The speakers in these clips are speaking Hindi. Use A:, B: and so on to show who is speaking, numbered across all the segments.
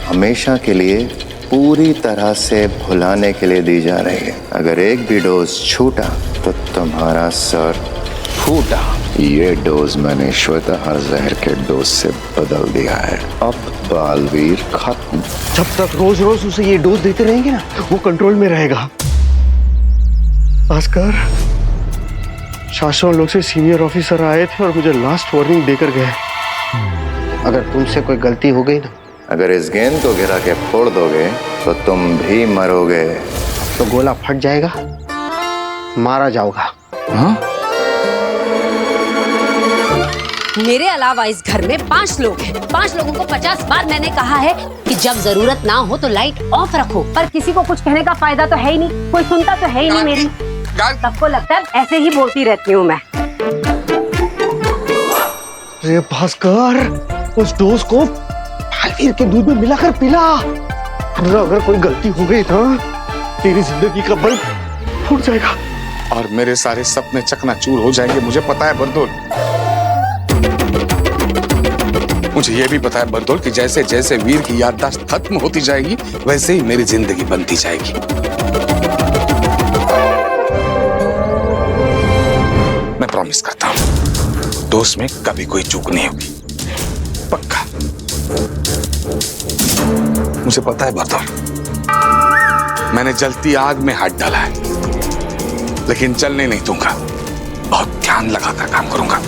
A: हमेशा के लिए पूरी तरह से भुलाने के लिए दी जा रही है। अगर एक भी डोज छूटा तो तुम्हारा सर फूटा। ये डोज मैंने श्वेताहार जहर के डोज से बदल दिया है। अब बालवीर खत्म।
B: जब तक रोज रोज उसे ये डोज देते रहेंगे ना, वो कंट्रोल में रहेगा। भास्कर, शासन लोग से सीनियर ऑफिसर आए थे और मुझे लास्ट वार्निंग देकर गए, अगर तुमसे कोई गलती हो गई ना,
A: अगर इस गेंद को गिरा के फोड़ दोगे तो तुम भी मरोगे।
B: तो गोला फट जाएगा, मारा जाओगा।
A: हाँ?
C: मेरे अलावा इस घर में 5 लोग हैं। 5 लोगों को 50 बार मैंने कहा है कि जब जरूरत ना हो तो लाइट ऑफ रखो, पर किसी को कुछ कहने का फायदा तो है ही नहीं, कोई सुनता तो है ही नहीं मेरी। सबको लगता है ऐसे ही बोलती रहती हूँ मैं।
B: अरे भास्कर, उस डोज को बालवीर के दूध में मिलाकर पिला। अगर कोई गलती हो गई ना, तेरी जिंदगी का बल्ब फूट जाएगा
D: और मेरे सारे सपने चकनाचूर हो जाएंगे। मुझे पता है बरदोल, मुझे ये भी पता है बरदोल कि जैसे जैसे वीर की याददाश्त खत्म होती जाएगी वैसे ही मेरी जिंदगी बनती जाएगी। मैं प्रॉमिस करता हूं, दोस्त में कभी कोई चूक नहीं होगी, पक्का। मुझे पता है बरदोल, मैंने जलती आग में हाथ डाला है, लेकिन चलने नहीं दूंगा। बहुत ध्यान लगाकर काम करूंगा।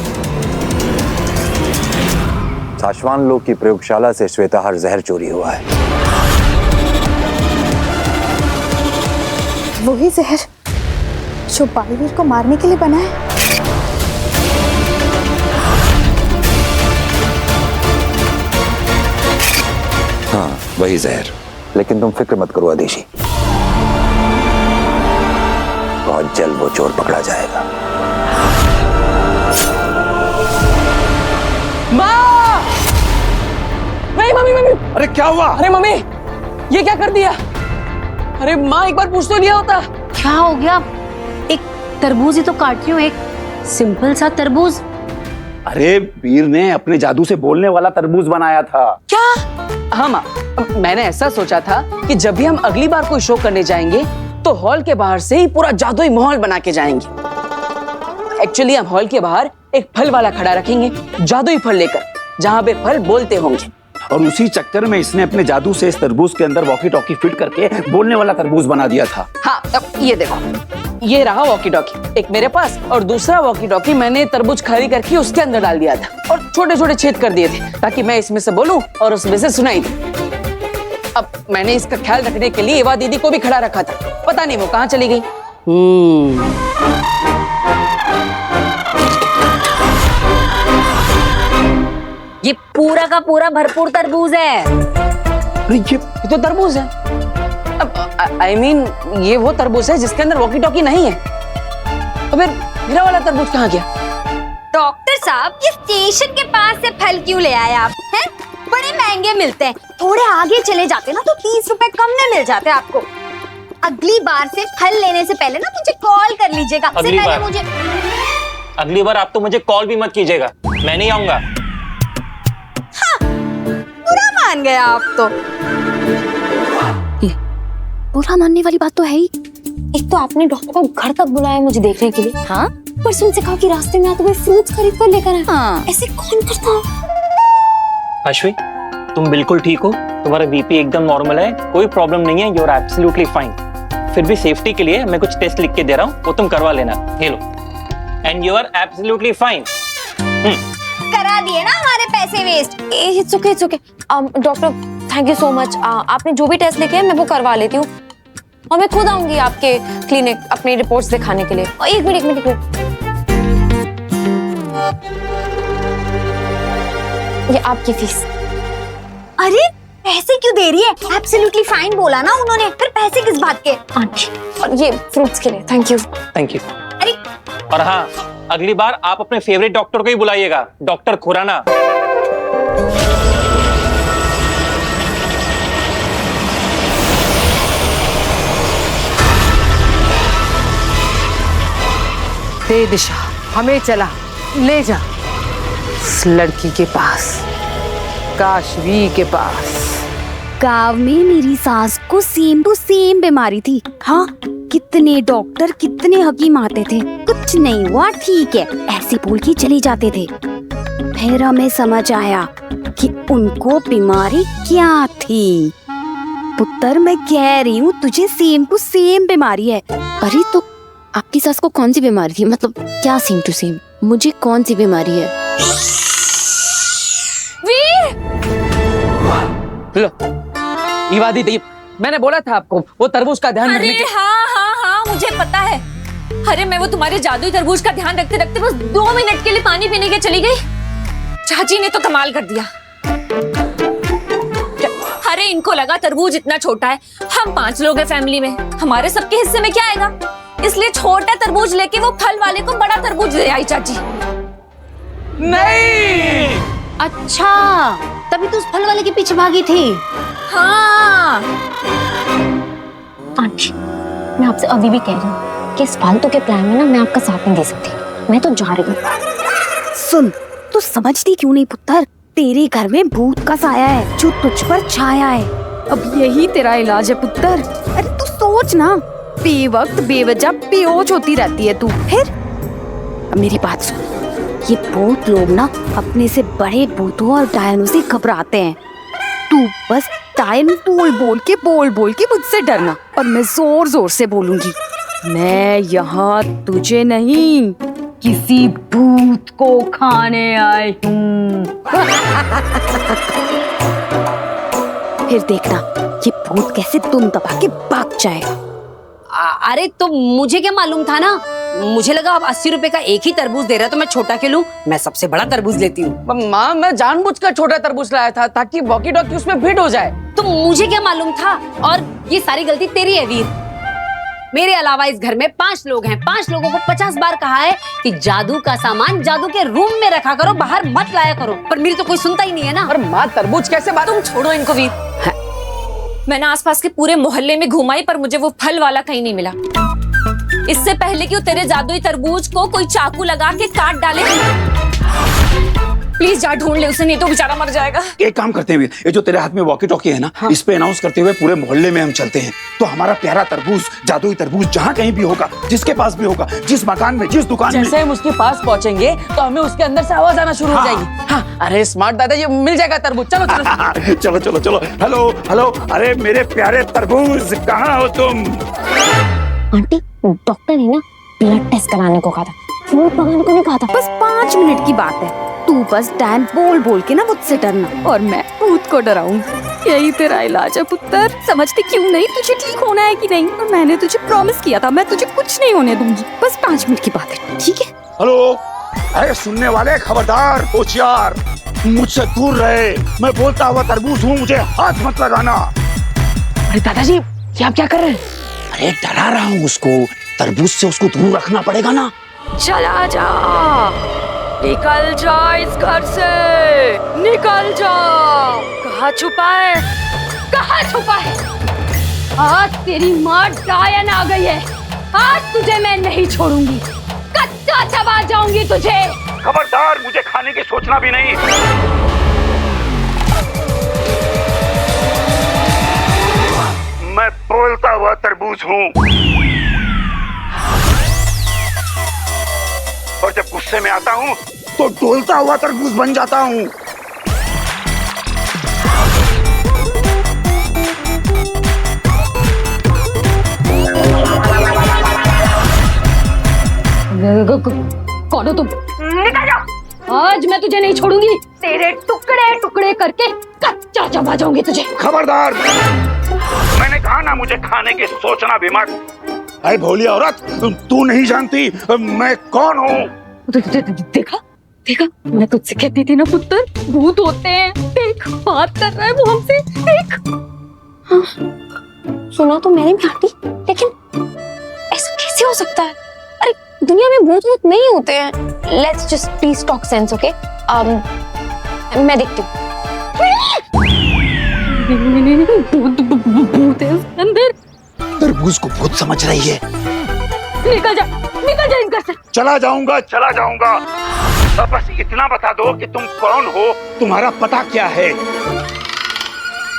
E: साशवान लोग की प्रयोगशाला से श्वेताहार जहर चोरी हुआ है।
F: वही जहर जो बालवीर को मारने के लिए बना है।
E: हाँ, वही जहर। लेकिन तुम फिक्र मत करो आदेशी, बहुत जल्द वो चोर पकड़ा जाएगा।
G: नहीं मम्मी, मम्मी।
B: अरे क्या हुआ?
G: अरे मम्मी, ये क्या कर दिया? अरे माँ, एक बार पूछ तो लिया होता।
C: क्या हो गया? एक तरबूज ही तो काट रही हूँ, एक सिंपल सा तरबूज।
H: अरे वीर ने अपने जादू से बोलने वाला तरबूज बनाया था।
G: क्या? हाँ माँ, मैंने ऐसा सोचा था कि जब भी हम अगली बार कोई शो करने जाएंगे तो हॉल के बाहर से ही पूरा जादुई माहौल बना के जाएंगे। एक्चुअली हम हॉल के बाहर एक फल वाला खड़ा रखेंगे, जादुई फल लेकर, जहाँ पे फल बोलते होंगे।
H: और उसी चक्कर में इसने अपने जादू से इस तरबूज के अंदर वॉकी टॉकी फिट करके बोलने वाला तरबूज बना दिया था।
G: हाँ, अब ये देखो, ये रहा वॉकी टॉकी, एक मेरे पास और दूसरा वॉकी टॉकी मैंने तरबूज खाली करके उसके अंदर डाल दिया था और छोटे छोटे छेद कर दिए थे ताकि मैं इसमें से बोलूं और उसमें से सुनाई दे। अब मैंने इसका ख्याल रखने के लिए एवा दीदी को भी खड़ा रखा था, पता नहीं वो कहाँ चली गई।
C: ये पूरा का पूरा भरपूर तरबूज है।
G: ये तो तरबूज है। अब आई मीन ये वो तरबूज है जिसके अंदर वॉकी टॉकी नहीं है। तो फिर मेरा वाला तरबूज कहाँ गया?
I: डॉक्टर साहब, ये स्टेशन के पास से फल क्यों ले आए आप? हैं? बड़े महंगे मिलते हैं, थोड़े आगे चले जाते ना तो 30 रुपए कम में मिल जाते आपको। अगली बार से फल लेने से पहले ना मुझे कॉल कर लीजिएगा।
J: अगली बार आप तो मुझे कॉल भी मत कीजिएगा, मैं नहीं आऊंगा।
I: हाँ, बुरा मान गए आप तो।
F: बुरा मानने वाली बात तो है ही। एक तो आपने डॉक्टर को घर तक बुलाया मुझे देखने के लिए। हाँ, परसों उनसे कहा कि रास्ते में आते हुए फ्रूट्स खरीद कर लेकर आए। हाँ, ऐसे कौन करता?
J: अश्वी, तुम बिल्कुल ठीक हो, तुम्हारा बीपी एकदम नॉर्मल है, कोई प्रॉब्लम नहीं है, यू आर एब्सोल्युटली फाइन। फिर भी सेफ्टी के लिए मैं कुछ टेस्ट लिख के दे रहा हूँ, वो तुम करवा लेना। ये लो, and you are absolutely fine.
I: करा दिए ना हमारे पैसे waste.
F: It's okay, it's okay. Doctor, thank you so much. आपने जो भी टेस्ट लिखे हैं मैं वो करवा लेती हूँ और मैं खुद आऊंगी आपके क्लिनिक अपनी रिपोर्ट्स दिखाने के लिए। एक मिनट। ये आपकी फीस।
I: अरे पैसे क्यों दे रही है? एब्सोल्युटली फाइन बोला ना उन्होंने, फिर पैसे किस बात के?
F: आंटी, और ये फ्रूट्स के लिए थैंक यू।
J: Thank you.
I: अरे
J: और हाँ, अगली बार आप अपने फेवरेट डॉक्टर को ही बुलाइएगा, डॉक्टर खुराना।
G: दे दिशा, हमें चला ले जा उस लड़की के पास, काशवी के पास।
I: गांव में मेरी सास को सेम टू सेम बीमारी थी। हाँ, कितने डॉक्टर कितने हकीम आते थे, कुछ नहीं हुआ, ठीक है, ऐसे बोल के चले जाते थे। फिर हमें समझ आया कि उनको बीमारी क्या थी। पुत्र, मैं कह रही हूँ तुझे सेम टू सेम बीमारी है।
F: अरे तो आपकी सास को कौन सी बीमारी थी? मतलब क्या सेम टू सेम? मुझे कौन सी बीमारी है?
G: वीर! लो, ये वादी थी। मैंने बोला था आपको वो तरबूज का ध्यान रखने
F: अरे हाँ, मुझे पता है। अरे मैं वो तुम्हारे जादुई तरबूज का ध्यान रखते रखते बस 2 मिनट के लिए पानी पीने के चली गई। चाची ने तो कमाल कर दिया। अरे इनको लगा तरबूज इतना छोटा है, हम 5 लोग हैं फैमिली में, हमारे सबके हिस्से में क्या आएगा, इसलिए छोटा तरबूज लेके वो फल वाले को बड़ा तरबूज दे आई चाची।
G: नहीं!
C: अच्छा, तभी तो उस फल वाले के पीछे भागी थी।
F: हाँ आंटी, मैं आपसे अभी भी कह रही हूँ कि इस फालतू के प्लान में ना मैं आपका साथ नहीं दे सकती। मैं तो जा रही हूँ।
I: सुन, तू समझती क्यों नहीं पुत्र? तेरे घर में भूत का साया है जो तुझ पर छाया है। अब यही तेरा इलाज है पुत्र। अरे तू सोच ना, बेवक्त बेवजह बेहोश होती रहती है तू। फिर अब मेरी बात सुन, ये भूत लोग ना अपने से बड़े भूतों और डायनों से घबराते हैं। तू बस डायन बोल बोल के मुझसे डरना, और मैं जोर जोर से बोलूंगी, मैं यहाँ तुझे नहीं किसी भूत को खाने आई हूँ। फिर देखना ये भूत कैसे तुम दबा के भाग जाएगा।
C: अरे तो मुझे क्या मालूम था ना, मुझे लगा अब 80 रुपए का एक ही तरबूज दे रहा है तो मैं छोटा क्यों लूं, मैं सबसे बड़ा तरबूज लेती हूँ।
G: माँ, मैं जानबूझकर छोटा तरबूज लाया था ताकि वॉकी टॉकी उसमें फिट हो जाए।
C: तो मुझे क्या मालूम था, और ये सारी गलती तेरी है वीर। मेरे अलावा इस घर में 5 लोग हैं, 5 लोगों को 50 बार कहा है कि जादू का सामान जादू के रूम में रखा करो, बाहर मत लाया करो, पर मेरी तो कोई सुनता ही नहीं है ना।
G: और माँ, तरबूज कैसे बात?
F: तुम छोड़ो इनको वीर। मैंने आसपास के पूरे मोहल्ले में घुमाई पर मुझे वो फल वाला कहीं नहीं मिला। इससे पहले कि वो तेरे जादुई तरबूज को कोई चाकू लगा के काट डाले, प्लीज जा ढूंढ ले उसे, नहीं तो बेचारा मर जाएगा।
H: एक काम करते हैं, ये जो तेरे हाथ में वॉकी टॉकी है ना, हाँ। इस पे अनाउंस करते हुए पूरे मोहल्ले में हम चलते हैं, तो हमारा प्यारा तरबूज, जादुई तरबूज जहाँ कहीं भी होगा, जिसके पास भी होगा, जिस मकान में, जिस दुकान में,
G: जैसे हम उसके पास पहुँचेंगे तो हमें उसके अंदर से आवाज आना शुरू हो जाएगी। हाँ, अरे स्मार्ट दादा, ये मिल जाएगा तरबूज। चलो चलो
H: चलो चलो चलो। हेलो हेलो, अरे मेरे प्यारे तरबूज, कहाँ हो तुम?
F: आंटी, डॉक्टर ने ना ब्लड टेस्ट कराने को कहा था, फूड पकाने को नहीं कहा था।
I: बस 5 मिनट की बात है, तू बस डायन बोल के ना मुझसे डरना, और मैं भूत को डराऊंगी। यही तेरा इलाज है पुत्र। समझती क्यों नहीं, तुझे ठीक होना है कि नहीं? और मैंने तुझे प्रॉमिस किया था मैं तुझे कुछ नहीं होने दूंगी। बस 5 मिनट की बात है, ठीक है?
H: हेलो, अरे सुनने वाले खबरदार, होशियार, मुझसे दूर रहे। मैं बोलता हुआ तरबूज हूँ, मुझे हाथ मत लगाना।
G: अरे दादाजी, ये आप क्या कर रहे हैं?
H: अरे डरा रहा हूँ उसको, तरबूज से उसको दूर रखना पड़ेगा ना।
I: चला जा, निकल जा इस घर से, निकल जा। कहाँ छुपा है, कहाँ छुपा है? आज तेरी माँ डायन आ गई है, आज तुझे मैं नहीं छोड़ूंगी, कच्चा चबा जाऊंगी तुझे।
H: खबरदार, मुझे खाने की सोचना भी नहीं। मैं बोलता हुआ तरबूज हूँ, और जब गुस्से में आता हूँ तो डोलता हुआ तरबूज बन जाता हूँ।
I: कौन हो तुम? निकल जाओ, आज मैं तुझे नहीं छोड़ूंगी, तेरे टुकड़े टुकड़े करके कच्चा चबा जाऊंगी तुझे।
H: खबरदार, मैंने कहा ना मुझे खाने की सोचना भी मत। अरे भोली औरत, तू नहीं जानती मैं कौन हूँ।
I: देखा देखा, मैं तुझसे कहती थी ना पुत्र, भूत होते हैं। देख, बात कर रहा है वो हमसे, देख।
F: हाँ, सुना तो मैंने भी आंटी, लेकिन ऐसा कैसे हो सकता है? अरे दुनिया में भूत वूत नहीं होते हैं। Let's just please talk sense, okay? मैं देखती हूँ।
I: भूत है उसके अंदर।
H: तरबूज को भूत समझ रही है।
I: निकल जा इस घर से।
H: चला जाऊंगा, चला जाऊंगा। अब बस इतना बता दो कि तुम कौन हो, तुम्हारा पता क्या है?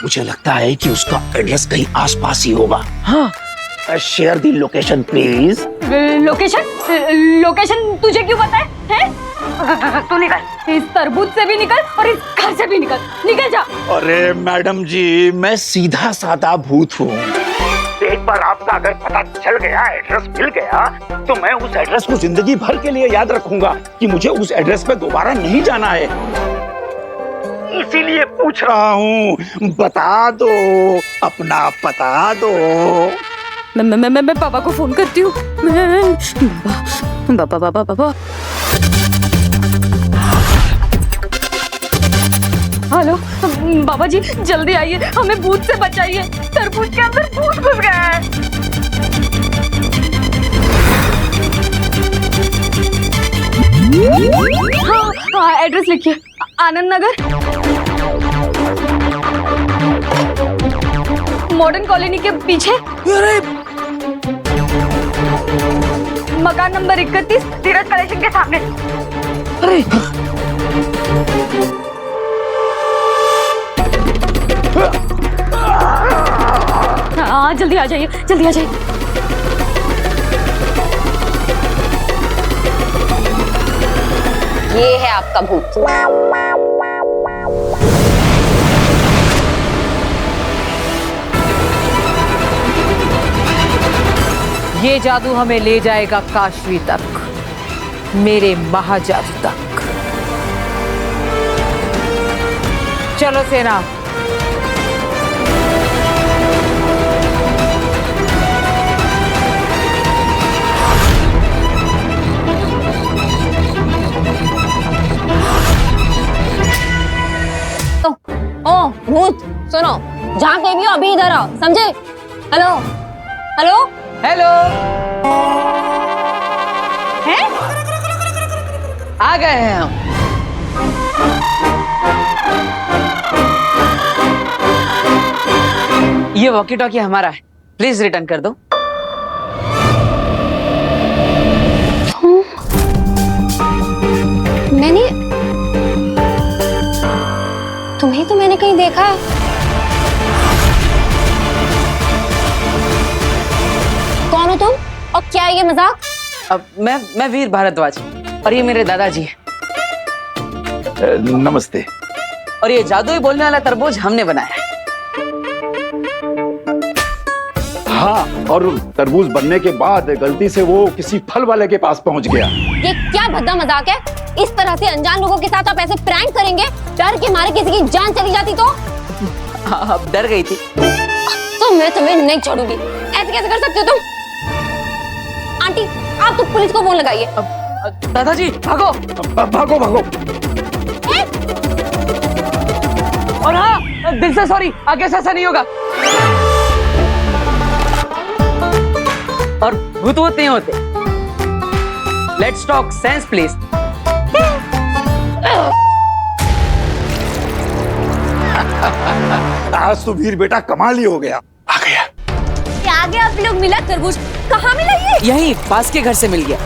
H: मुझे लगता है कि उसका एड्रेस कहीं आसपास ही होगा।
G: हाँ,
H: share the location please.
I: Location तुझे क्यों पता है? तू निकल, इस तरबूज से भी निकल और इस घर से भी निकल जा।
H: अरे मैडम जी, मैं सीधा साधा भूत हूँ। एक बार आपका अगर पता चल गया, एड्रेस मिल गया, तो मैं उस एड्रेस को जिंदगी भर के लिए याद रखूंगा कि मुझे उस एड्रेस पे दोबारा नहीं जाना है। इसीलिए पूछ रहा हूँ, बता दो, अपना बता दो।
F: मैं पापा को फोन करती हूँ। पापा। हेलो बाबा जी, जल्दी आइए, हमें भूत से बचाइए। तरबूज के अंदर भूत घुस गया है। हाँ, एड्रेस लिखिए। आनंद नगर, मॉडर्न कॉलोनी के पीछे, मकान नंबर 31, धीरज कलेक्शन के सामने।
G: अरे
F: हाँ, जल्दी आ जाइए, जल्दी आ जाइए।
C: ये है आपका भूत।
G: ये जादू हमें ले जाएगा काशवी तक, मेरे महाजादू तक। चलो सेना।
C: ओ भूत, सुनो, जहाँ कहीं भी हो अभी इधर आओ, समझे? हेलो हेलो
G: हेलो,
C: हैं?
G: आ गए हैं हम। ये वॉकी टॉकी हमारा है, प्लीज रिटर्न कर दो।
F: मैंने तुम्हें तो मैंने कहीं देखा है। कौन हो तुम और क्या है ये मजाक?
G: अब मैं वीर भारद्वाज और ये मेरे दादाजी हैं।
H: नमस्ते।
G: और ये जादुई बोलने वाला तरबूज हमने बनाया है।
H: हाँ, और तरबूज बनने के बाद गलती से वो किसी फल वाले के पास पहुंच गया।
F: ये क्या भद्दा मजाक है? इस तरह से अनजान लोगों के साथ आप ऐसे प्रैंक करेंगे? डर के मारे किसी की जान चली जाती तो?
G: अब डर गई थी
F: तो मैं तुम्हें नहीं छोड़ूंगी। ऐसे कैसे कर सकते हो तुम? आंटी, आप तो पुलिस को फोन लगाइए।
G: दादाजी भागो।
H: भागो भागो।
G: और हाँ, दिल से सॉरी, आगे से ऐसा नहीं होगा। और भूत वूत नहीं होते। Let's talk sense please.
H: आज तो वीर बेटा कमाल ही हो गया। आ गया।
F: आगे आप लोग मिला तरबूज, कहाँ मिला ये?
G: यहीं पास के घर से मिल गया।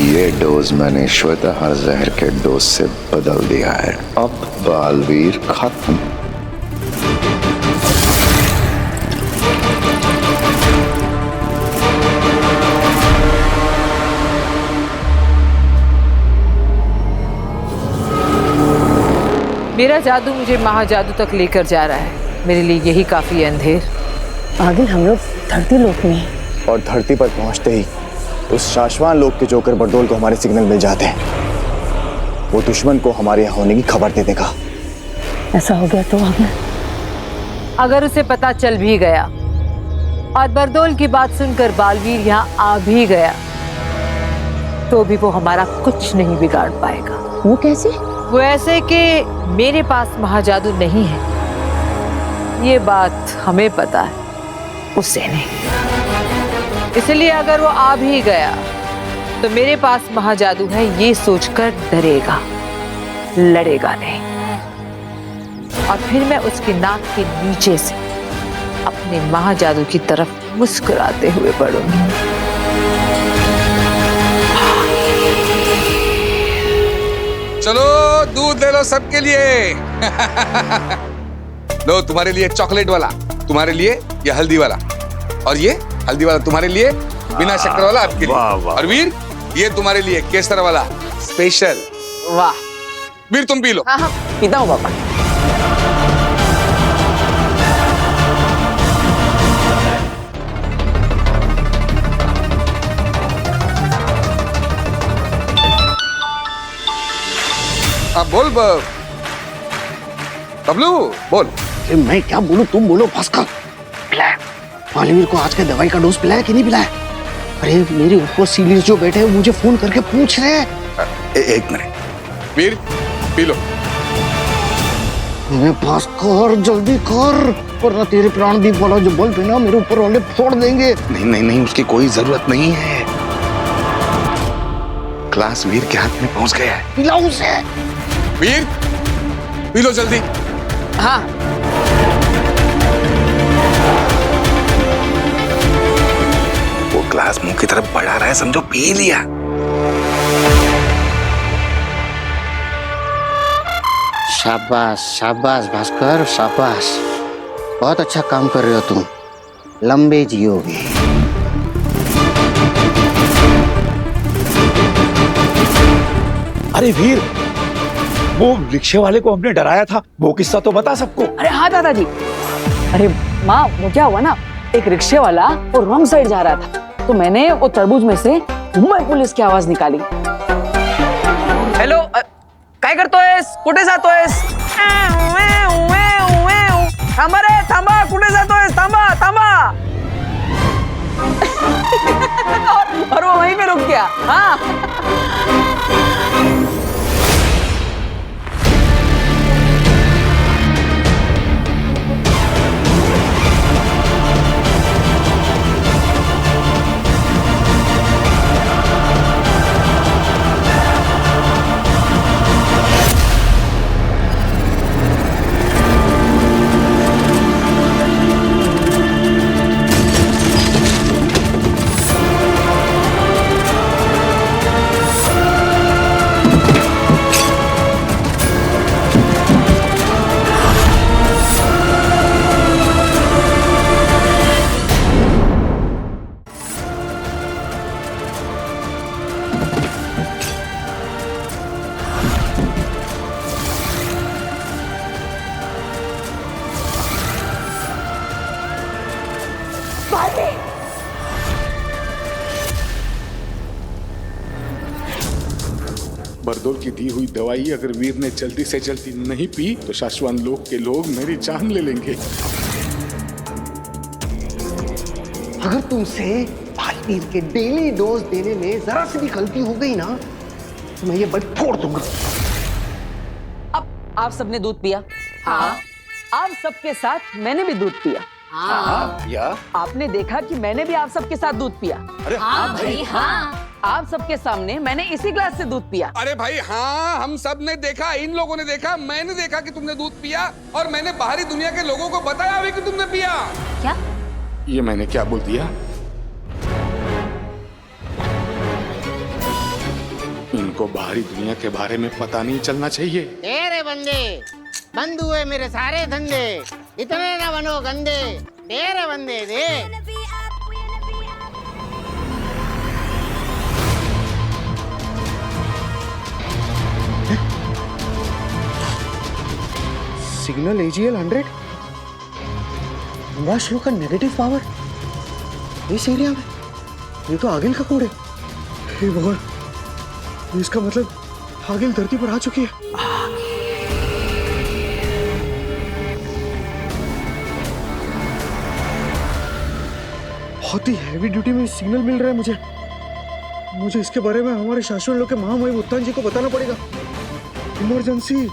A: ये डोज मैंने श्वेताहार जहर के डोज से बदल दिया है। अब बालवीर खत्म।
G: मेरा जादू मुझे महाजादू तक लेकर जा रहा है। मेरे लिए यही काफी है अंधेर।
C: आगे हम लोग धरती लोक में हैं।
B: और धरती पर पहुंचते ही उस शाश्वान लोक के जोकर बरदोल को हमारे सिग्नल मिल जाते हैं। वो दुश्मन को हमारे यहाँ होने की खबर दे देगा।
C: ऐसा हो गया तो हमें,
G: अगर उसे पता चल भी गया और बरदोल की बात सुनकर बालवीर यहाँ आ भी गया, तो भी वो हमारा कुछ नहीं बिगाड़ पाएगा।
C: वो कैसे?
G: वो ऐसे कि मेरे पास महाजादू नहीं है, ये बात हमें पता है, उसे नहीं। इसलिए अगर वो आ भी गया तो मेरे पास महाजादू है ये सोचकर डरेगा, लड़ेगा नहीं। और फिर मैं उसकी नाक के नीचे से अपने महाजादू की तरफ मुस्कुराते हुए बढ़ूंगी।
D: चलो दूध ले लो सबके लिए। लो तुम्हारे लिए चॉकलेट वाला, तुम्हारे लिए ये हल्दी वाला, और ये हल्दी वाला तुम्हारे लिए बिना शक्कर वाला आपके लिए। और वीर ये तुम्हारे लिए केसर वाला स्पेशल।
G: वाह।
D: वीर तुम पी लो।
G: हाँ हाँ पीता हूँ पापा।
D: हाँ बोल बबलू बोल।
B: अरे मैं क्या बोलूं, तुम बोलो भास्कर। पिलाया मालवीर को आज के दवाई का डोज पिलाया कि नहीं पिलाया? अरे मेरे ऊपर सीनियर्स जो बैठे हैं मुझे फोन करके पूछ रहे हैं।
D: एक मिनट वीर पी लो।
B: भास्कर जल्दी कर, वरना तेरे प्राणदीप वाला जो बल्ब है ना मेरे ऊपर वाले फोड़ देंगे।
D: नहीं नहीं नहीं, उसकी कोई जरूरत नहीं है। क्लास वीर के हाथ में पहुंच गया है।
B: पिलाओ उसे।
D: वीर पी लो जल्दी।
G: हाँ
D: वो ग्लास मुंह की तरफ बढ़ा रहा है, समझो पी लिया।
B: शाबाश शाबाश भास्कर शाबाश, बहुत अच्छा काम कर रहे हो तुम, लंबे जियोगे।
H: अरे वीर, वो रिक्शे वाले को हमने डराया था, वो किस्सा तो बता सबको।
G: अरे हाँ दादाजी। अरे माँ वो क्या हुआ ना, एक रिक्शे वाला वो रॉन्ग साइड जा रहा था, तो मैंने वो तरबूज में से मुंबई पुलिस की आवाज निकाली। हॅलो काय करतोयस, कुठे जातोयस? थांबा रे थांबा, कुठे जातोयस, थांबा थांबा। और वो वहीं पे रुक गया। हाँ
K: बरदौल की दी हुई दवाई अगर वीर ने जल्दी से जल्दी नहीं पी तो शाश्वत लोक के लोग मेरी जान ले लेंगे।
B: अगर तुमसे बालवीर के डेली डोज देने में जरा सी भी गलती हो गई ना तो मैं ये बल्ब फोड़ दूंगा।
G: अब आप सबने दूध पिया? हाँ। आप सबके साथ मैंने भी दूध पिया।
C: हाँ।
D: या
G: आपने देखा कि मैंने भी आप सबके साथ दूध पिया।
D: अरे
C: हाँ भाई हाँ।
G: आप सबके सामने मैंने इसी ग्लास से दूध पिया।
D: अरे भाई हाँ, हम सब ने देखा, इन लोगों ने देखा, मैंने देखा कि तुमने दूध पिया, और मैंने बाहरी दुनिया के लोगों को बताया भी कि तुमने पिया।
C: क्या?
K: ये मैंने क्या बोल दिया? इनको बाहरी दुनिया के बारे में पता नहीं चलना चाहिए।
L: तेरे बंदे बंद हुए मेरे सारे धंधे, इतने न बनो गंदे, तेरे बंदे दे।
B: सिग्नल AGL 100 श्लो का नेगेटिव पावर इस एरिया में, ये तो आगिल का कोड है। हे भगवान, इसका मतलब आगिल धरती पर आ चुकी है। बहुत ही हैवी ड्यूटी में सिग्नल मिल रहा है मुझे इसके बारे में हमारे शाश्वत लोग के महामहिम उत्तान जी को बताना पड़ेगा। इमरजेंसी।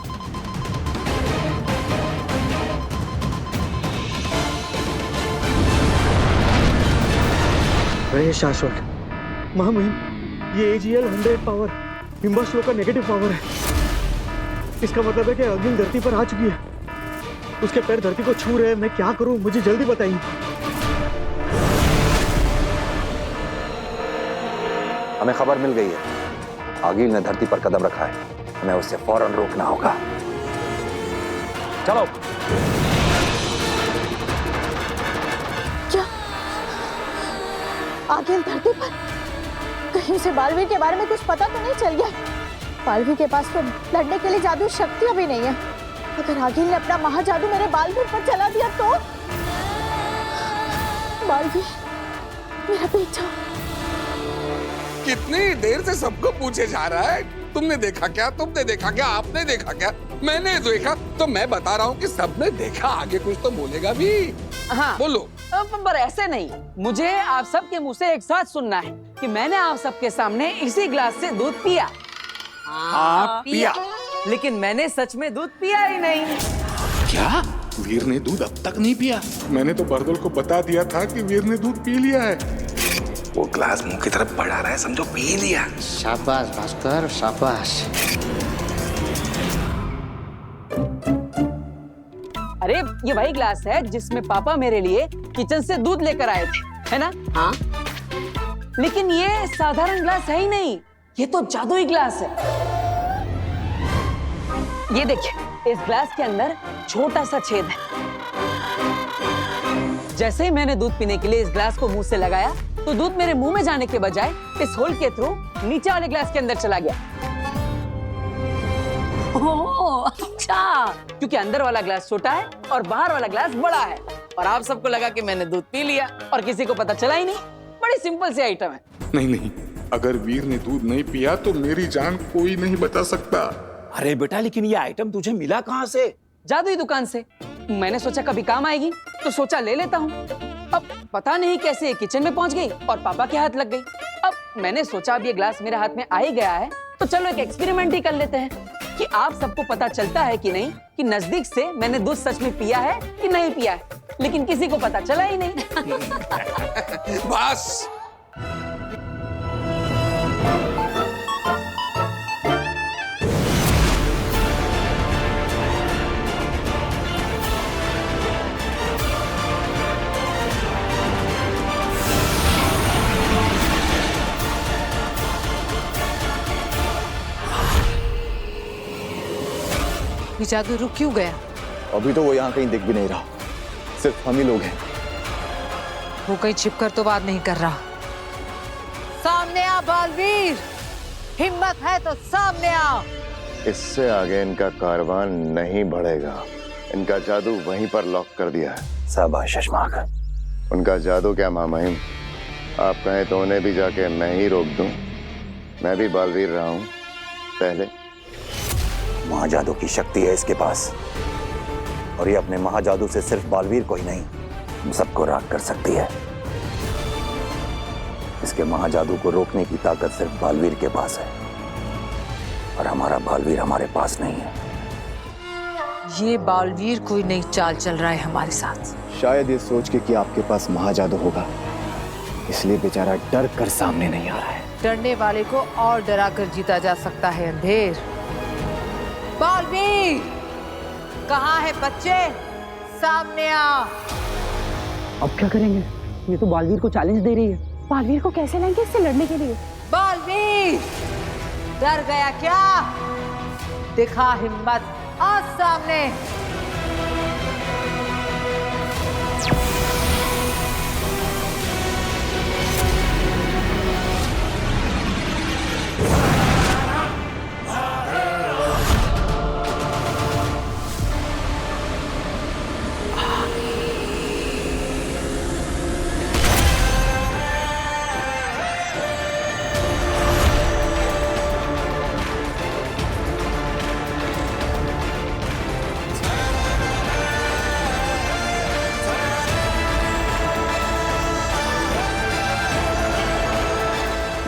B: अरे शाश्वत महामहिम, ये AGL 100 पावर हिम्बा श्लोक का नेगेटिव पावर है। इसका मतलब है कि अग्नि धरती पर आ चुकी है, उसके पैर धरती को छू रहे हैं। मैं क्या करूं, मुझे जल्दी बताइए।
E: हमें खबर मिल गई है, आगिल ने धरती पर कदम रखा है। हमें उसे फौरन रोकना होगा। चलो।
M: क्या आगे धरती पर कहीं से बालवीर के बारे में कुछ पता तो नहीं चल गया? बालवीर के पास तो लड़ने के लिए जादू शक्तियां भी नहीं है। अगर आगिल ने अपना महाजादू मेरे बालवीर पर चला दिया तो बालवीर मेरा पीछा।
D: कितनी देर से सबको पूछे जा रहा है, तुमने देखा क्या, तुमने देखा क्या, आपने देखा क्या? मैंने देखा तो मैं बता रहा हूँ कि सबने देखा। आगे कुछ तो बोलेगा भी।
G: हाँ
D: बोलो।
G: पर ऐसे नहीं, मुझे आप सबके मुंह से एक साथ सुनना है कि मैंने आप सबके सामने इसी गिलास से दूध पिया।
H: हाँ पिया,
G: लेकिन मैंने सच में दूध पिया ही नहीं।
K: क्या वीर ने दूध अब तक नहीं पिया? मैंने तो बरदोल को बता दिया था कि वीर ने दूध पी लिया है।
D: वो ग्लास मुंह की तरफ बढ़ा रहा है, समझो पी लिया।
L: शाबाश भास्कर, शाबाश।
G: अरे ये वही ग्लास है जिसमें पापा मेरे लिए किचन से दूध लेकर आए थे, है ना?
C: हाँ।
G: लेकिन ये साधारण ग्लास है ही नहीं, ये तो जादुई ग्लास है। ये देखिए, इस ग्लास के अंदर छोटा सा छेद है। जैसे ही मैंने दूध पीने के लिए इस ग्लास को मुंह से लगाया तो दूध मेरे मुंह में जाने के बजाय इस होल के थ्रू नीचे वाले ग्लास के अंदर चला गया।
C: ओह, अच्छा।
G: क्योंकि अंदर वाला ग्लास छोटा है और बाहर वाला ग्लास बड़ा है, और आप सबको लगा कि मैंने दूध पी लिया और किसी को पता चला ही नहीं। बड़ी सिंपल सी आइटम है।
K: नहीं नहीं, अगर वीर ने दूध नहीं पिया तो मेरी जान कोई नहीं बचा सकता।
H: अरे बेटा, लेकिन ये आइटम तुझे मिला कहाँ से?
G: जादुई दुकान से। मैंने सोचा कभी काम आएगी तो सोचा ले लेता हूँ। अब पता नहीं कैसे ये किचन में पहुंच गई और पापा के हाथ लग गई। अब मैंने सोचा अब ये ग्लास मेरे हाथ में आ ही गया है तो चलो एक एक्सपेरिमेंट ही कर लेते हैं कि आप सबको पता चलता है कि नहीं कि नजदीक से मैंने दूध सच में पिया है कि नहीं पिया है। लेकिन किसी को पता चला ही नहीं।
D: बस
N: ये जादू रुक क्यों गया?
E: अभी तो वो यहाँ कहीं दिख भी नहीं रहा, सिर्फ हम ही लोग हैं।
N: वो कहीं छिपकर तो बात नहीं कर रहा। सामने आ बालवीर, हिम्मत है तो सामने आ।
A: इससे आगे इनका कारवां नहीं बढ़ेगा। इनका जादू वहीं पर लॉक कर दिया है।
E: शाबाश शशमाक।
A: उनका जादू क्या मामाहिम, आप कहें तो उन्हें भी जाके मैं ही रोक दूं। मैं भी बालवीर रहा हूं पहले।
E: महाजादू की शक्ति है इसके पास, और ये अपने महाजादू से सिर्फ बालवीर को ही नहीं, हम सबको राख कर सकती है। इसके महाजादू को रोकने की ताकत सिर्फ बालवीर के पास है, और हमारा बालवीर हमारे पास नहीं है।
N: ये बालवीर कोई नई चाल चल रहा है हमारे साथ।
O: शायद ये सोच के कि आपके पास महाजादू होगा, इसलिए बेचारा डर कर सामने नहीं आ रहा है।
N: डरने वाले को और डरा कर जीता जा सकता है अंधेर। बालवीर कहाँ है बच्चे? सामने आ।
G: अब क्या करेंगे? ये तो बालवीर को चैलेंज दे रही है।
M: बालवीर को कैसे लाएंगे इससे लड़ने के लिए?
N: बालवीर डर गया क्या? दिखा हिम्मत, आ सामने।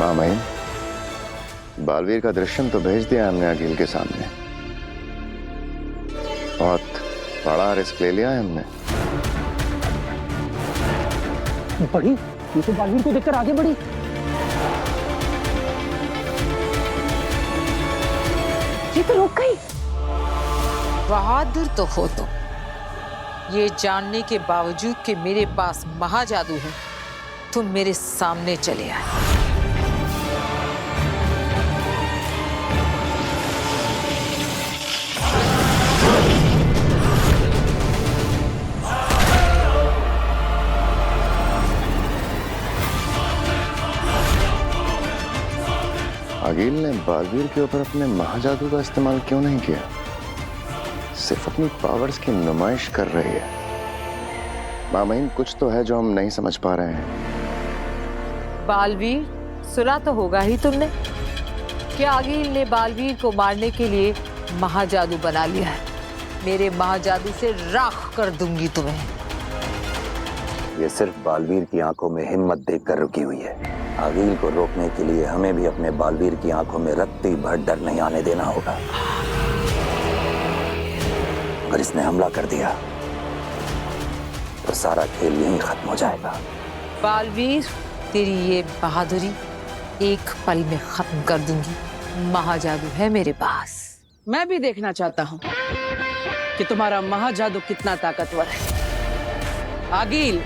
A: मामाहिम, बालवीर का दृश्यम तो भेज दिया हमने अखिल के सामने। बहुत बड़ा रिस्क ले लिया है हमने।
G: बढ़ी, ये तो बालवीर को देखकर आगे बढ़ी।
M: ये तो रुक गई।
N: बहादुर तो हो तुम, ये जानने के बावजूद कि मेरे पास महाजादू है तुम मेरे सामने चले आए।
A: आगिल ने बालवीर के ऊपर अपने महाजादू का इस्तेमाल क्यों नहीं किया? सिर्फ अपनी पावर्स की नुमाइश कर रही है। मामहीन कुछ तो है जो हम नहीं समझ पा रहे हैं।
N: बालवीर, सुना तो होगा ही तुमने कि आगिल ने बालवीर को मारने के लिए महाजादू बना लिया है। मेरे महाजादू से राख कर दूंगी तुम्हें।
E: ये सिर्फ बालवीर की आंखों में हिम्मत देखकर रुकी हुई है। आगिल को रोकने के लिए हमें भी अपने बालवीर की आंखों में रत्ती भर डर नहीं आने देना होगा। अगर इसने हमला कर दिया तो सारा खेल यहीं खत्म हो जाएगा।
N: बालवीर, तेरी ये बहादुरी एक पल में खत्म कर दूंगी। महाजादू है मेरे पास।
G: मैं भी देखना चाहता हूँ कि तुम्हारा महाजादू कितना ताकतवर है। आगिल,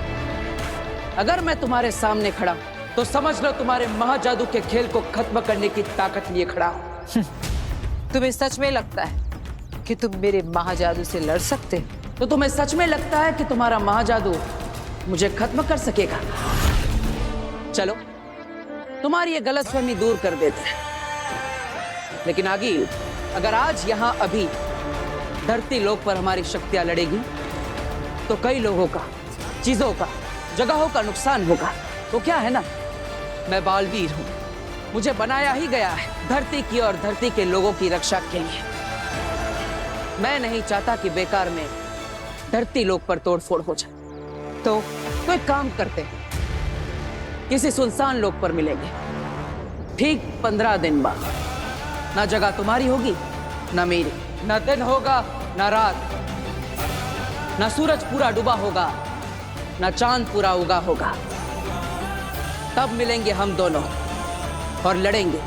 G: अगर मैं तुम्हारे सामने खड़ा हूं, तो समझ लो तुम्हारे महाजादू के खेल को खत्म करने की ताकत लिए खड़ा हूं।
N: तुम्हें सच में लगता है कि तुम मेरे महाजादू से लड़ सकते?
G: तो तुम्हें सच में लगता है कि तुम्हारा महाजादू मुझे खत्म कर सकेगा? चलो, तुम्हारी ये गलतफहमी दूर कर देते हैं। लेकिन आगिल, अगर आज यहां अभी धरती लोक पर हमारी शक्तियां लड़ेगी तो कई लोगों का, चीजों का, जगहों का नुकसान होगा। तो क्या है ना, मैं बालवीर हूं, मुझे बनाया ही गया है धरती की और धरती के लोगों की रक्षा के लिए। मैं नहीं चाहता कि बेकार में धरती लोक पर तोड़फोड़ हो जाए। तो एक काम करते हैं, किसी सुनसान लोक पर मिलेंगे ठीक 15 दिन बाद। ना जगह तुम्हारी होगी ना मेरी, ना दिन होगा ना रात, ना सूरज पूरा डूबा होगा ना चांद पूरा उगा होगा। तब मिलेंगे हम दोनों और लड़ेंगे,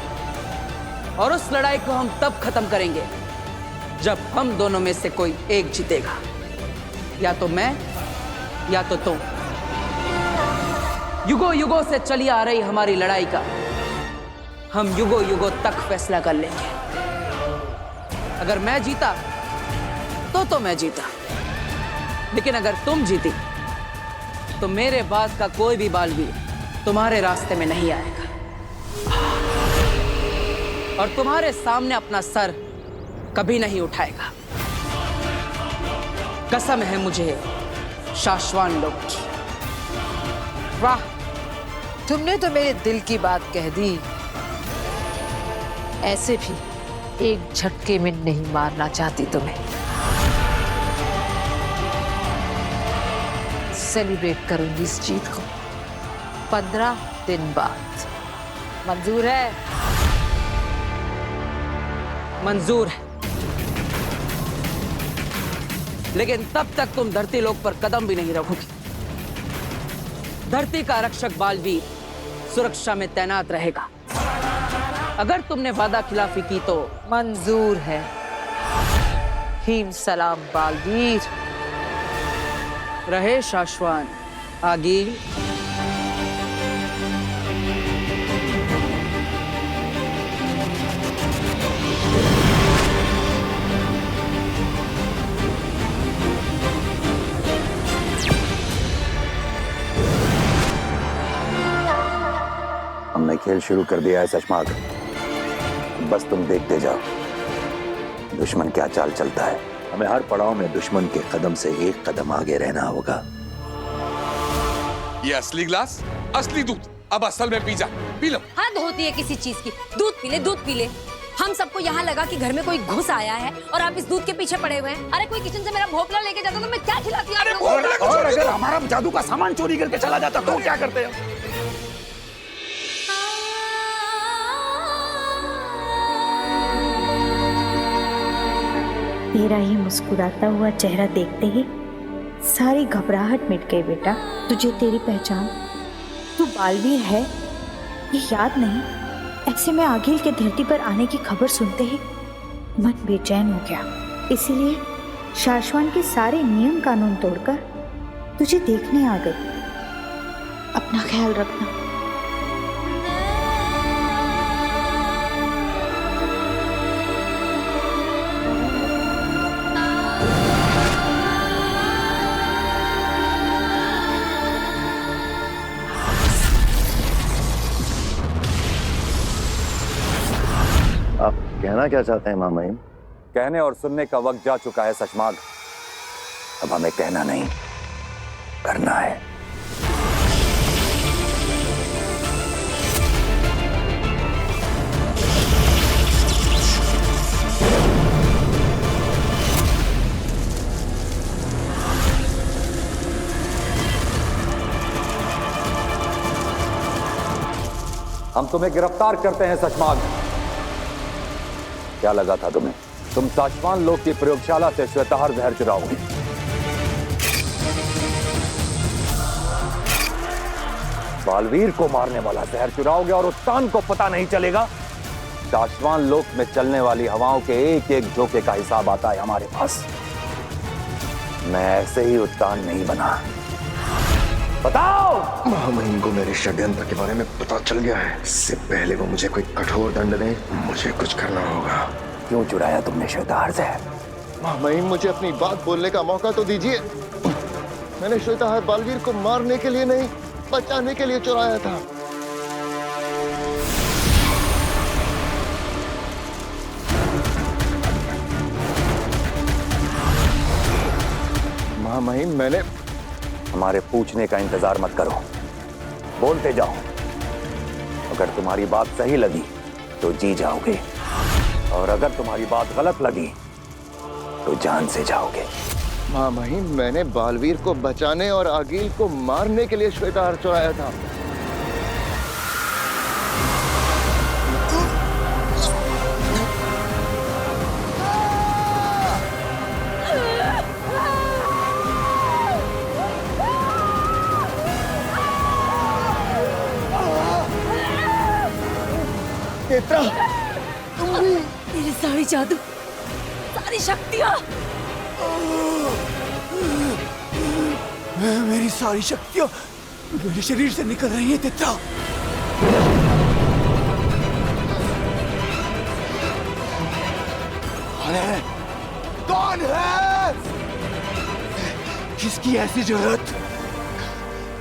G: और उस लड़ाई को हम तब खत्म करेंगे जब हम दोनों में से कोई एक जीतेगा। या तो मैं या तो तुम। युगों युगों से चली आ रही हमारी लड़ाई का हम युगों युगों तक फैसला कर लेंगे। अगर मैं जीता तो मैं जीता, लेकिन अगर तुम जीती तो मेरे बाद का कोई भी बालवीर तुम्हारे रास्ते में नहीं आएगा और तुम्हारे सामने अपना सर कभी नहीं उठाएगा। कसम है मुझे शाश्वान लोक की।
N: वाह, तुमने तो मेरे दिल की बात कह दी। ऐसे भी एक झटके में नहीं मारना चाहती तुम्हें। सेलिब्रेट करूंगी इस जीत को 15 दिन बाद। मंजूर है?
G: मंजूर है, लेकिन तब तक तुम धरती लोक पर कदम भी नहीं रखोगी। धरती का रक्षक बालवीर सुरक्षा में तैनात रहेगा। अगर तुमने वादा खिलाफी की तो
N: मंजूर है। हीम सलाम बालवीर।
G: रहे शाश्वान आगिल।
E: हमने खेल शुरू कर दिया है सचमाग, बस तुम देखते जाओ दुश्मन क्या चाल चलता है। हमें हर पड़ाव में दुश्मन के कदम से एक कदम आगे रहना होगा।
D: ये असली ग्लास, असली दूध, अब असल में पी जा, पी लो।
C: हद होती है किसी चीज की। दूध पी ले, दूध पी ले। हम सबको यहाँ लगा कि घर में कोई घुस आया है और आप इस दूध के पीछे पड़े हुए हैं। अरे कोई किचन से मेरा भोपला लेके जाता तो मैं क्या खिलाती आप लोगों को?
H: और अगर हमारा जादू का सामान चोरी करके चला जाता तो क्या करते हैं?
M: तेरा ही मुस्कुराता हुआ चेहरा देखते ही सारी घबराहट मिट गई। बेटा, तुझे तेरी पहचान, तू बालवीर है, ये याद नहीं? ऐसे में आगिल के धरती पर आने की खबर सुनते ही मन बेचैन हो गया। इसीलिए शाश्वान के सारे नियम कानून तोड़कर तुझे देखने आ गई। अपना ख्याल रखना।
A: कहना क्या चाहते हैं माँ महिम?
E: कहने और सुनने का वक्त जा चुका है सचमाग। अब हमें कहना नहीं, करना है। हम तुम्हें गिरफ्तार करते हैं सचमाग। क्या लगा था तुम्हें? तुम साशवान लोक की प्रयोगशाला से श्वेताहार जहर चुराओगे। बालवीर को मारने वाला जहर चुराओगे और उत्तान को पता नहीं चलेगा। साशवान लोक में चलने वाली हवाओं के एक एक झोंके का हिसाब आता है हमारे पास। मैं ऐसे ही उत्तान नहीं बना। बताओ।
A: महामहिम को मेरे षड्यंत्र के बारे में पता चल गया है। इससे पहले वो मुझे कोई कठोर दंड दे, मुझे कुछ करना होगा।
E: क्यों चुराया तुमने श्वेताहार जहर?
A: महामहिम मुझे अपनी बात बोलने का मौका तो दीजिए। मैंने श्वेताहार बालवीर को मारने के लिए नहीं, बचाने के लिए चुराया था। महामहिम मैंने
E: हमारे पूछने का इंतजार मत करो, बोलते जाओ। अगर तुम्हारी बात सही लगी तो जी जाओगे, और अगर तुम्हारी बात गलत लगी तो जान से जाओगे।
A: महामहिम मैंने बालवीर को बचाने और आगील को मारने के लिए श्वेताहार चुराया था। नेत्रा,
C: मेरी सारी जादू, सारी शक्तियाँ,
O: मेरी सारी शक्तियां मेरे शरीर से निकल रही है नेत्रा। कौन है? कौन है? किसकी ऐसी जरूरत?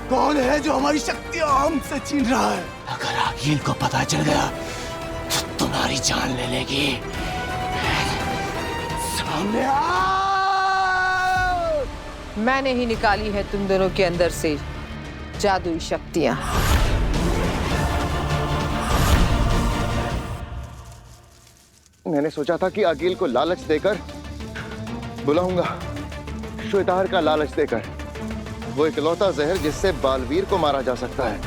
O: कौन है जो हमारी शक्तियां हमसे छीन रहा है? अगर आगील को पता चल गया तो तुम्हारी जान ले लेगी। सामने आ!
N: मैंने ही निकाली है तुम दोनों के अंदर से जादुई शक्तियां।
A: मैंने सोचा था कि आगील को लालच देकर बुलाऊंगा, श्वेताहार का लालच देकर। वो इकलौता जहर जिससे बालवीर को मारा जा सकता है।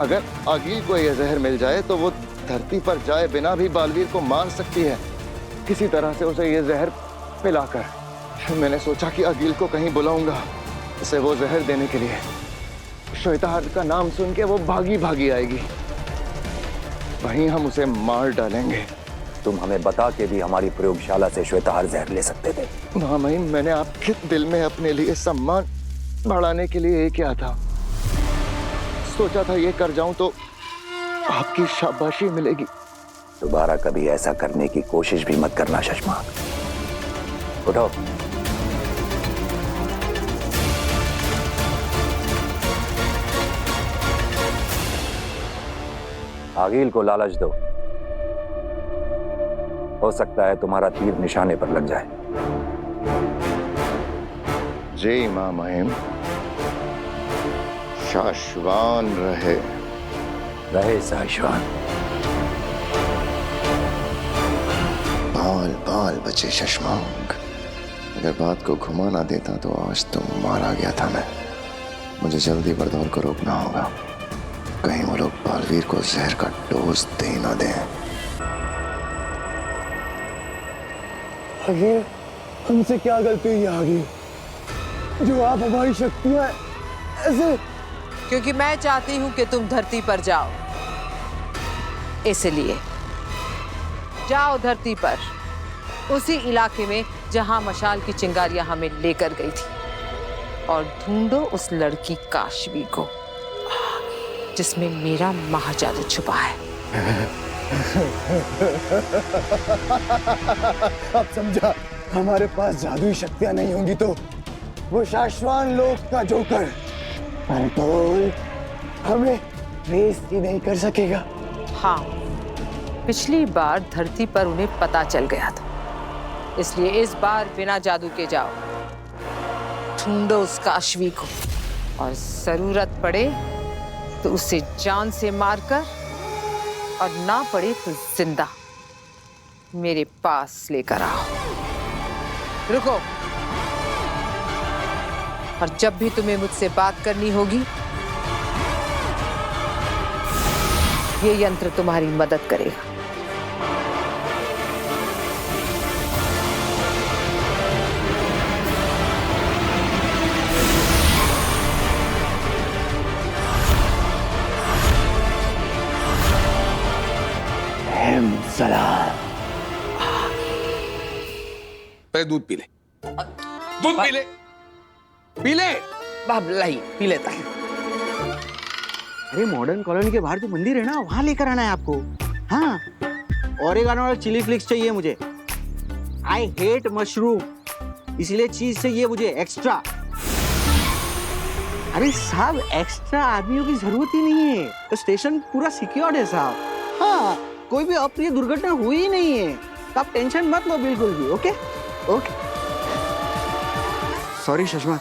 A: अगर आगील को यह जहर मिल जाए तो वो धरती पर जाए बिना भी बालवीर को मार सकती है, किसी तरह से उसे यह जहर पिलाकर। मैंने सोचा कि आगील को कहीं बुलाऊंगा उसे वो जहर देने के लिए। श्वेताहार का नाम सुन के वो भागी भागी आएगी, वहीं हम उसे मार डालेंगे।
E: तुम हमें बता के भी हमारी प्रयोगशाला से श्वेताहार जहर ले सकते थे।
A: महामहिम मैंने आपके दिल में अपने लिए सम्मान बढ़ाने के लिए किया था। सोचा था ये कर जाऊं तो आपकी शाबाशी मिलेगी।
E: दोबारा कभी ऐसा करने की कोशिश भी मत करना शशमाक। उठो। आगील को लालच दो, हो सकता है तुम्हारा तीर निशाने पर लग जाए।
A: जय मां महिम। शाश्वान रहे।
E: रहे शाश्वान।
A: बाल बाल बचे शशमांक। अगर बात को घुमा ना देता तो आज तो मारा गया था मैं। मुझे जल्दी बरदौल को रोकना होगा, कहीं वो लोग बालवीर को जहर का डोज दे ना दें।
O: आगे हमसे क्या गलती हुई आगे जो आप हमारी शक्तियां ऐसे?
N: क्योंकि मैं चाहती हूं कि तुम धरती पर जाओ, इसलिए जाओ धरती पर, उसी इलाके में जहां मशाल की चिंगारियां हमें लेकर गई थी, और ढूंढो उस लड़की काशवी को जिसमें मेरा महाजादू छुपा है।
O: अब समझा, हमारे पास जादुई शक्तियां नहीं होंगी तो वो शाश्वान लोक का जोकर बरदौल हमें रेस ही नहीं कर सकेगा।
N: हाँ, पिछली बार धरती पर उन्हें पता चल गया था, इसलिए इस बार बिना जादू के जाओ, ढूंढो उस काशवी को, और जरूरत पड़े तो उसे जान से मारकर, और ना पड़े तो जिंदा मेरे पास लेकर आओ। रुको, और जब भी तुम्हें मुझसे बात करनी होगी, ये यंत्र तुम्हारी मदद करेगा।
D: पहले दूध पी ले, दूध पी ले, पी ले।
G: बाप लाई पी लेता है।
L: अरे मॉडर्न कॉलोनी के बाहर जो मंदिर है ना, वहां लेकर आना है आपको। हाँ, ओरेगानो और चिली फ्लिक्स चाहिए मुझे। आई हेट मशरूम, इसलिए चीज चाहिए मुझे एक्स्ट्रा। अरे साहब, एक्स्ट्रा आदमियों की जरूरत ही नहीं है, तो स्टेशन पूरा सिक्योर्ड है साहब। हाँ, कोई भी अप्रिय दुर्घटना हुई ही नहीं है, तो आप टेंशन मत लो बिल्कुल भी। Okay okay. सॉरी सुषमा,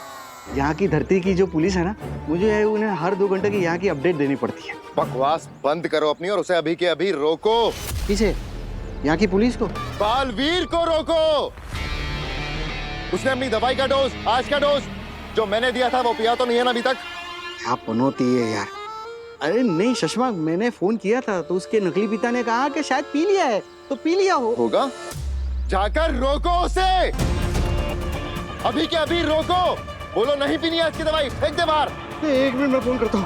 L: यहाँ की धरती की जो पुलिस है ना, मुझे उन्हें हर 2 घंटे की यहाँ की अपडेट देनी पड़ती है।
A: बकवास बंद करो अपनी और उसे अभी के अभी रोको।
L: किसे? यहाँ की पुलिस को?
A: बालवीर को रोको। उसने अपनी दवाई का डोज, आज का डोज जो मैंने दिया था, वो पिया तो नहीं है ना अभी तक?
L: क्या पनौती है यार। अरे नहीं सुषमा, मैंने फोन किया था तो उसके नकली पिता ने कहा कि शायद पी लिया है, तो पी लिया
A: होगा। जाकर रोको उसे, अभी के अभी रोको। बोलो नहीं पीनी है इसकी दवाई, फेंक दे बाहर।
B: 1 मिनट में फोन करता हूँ।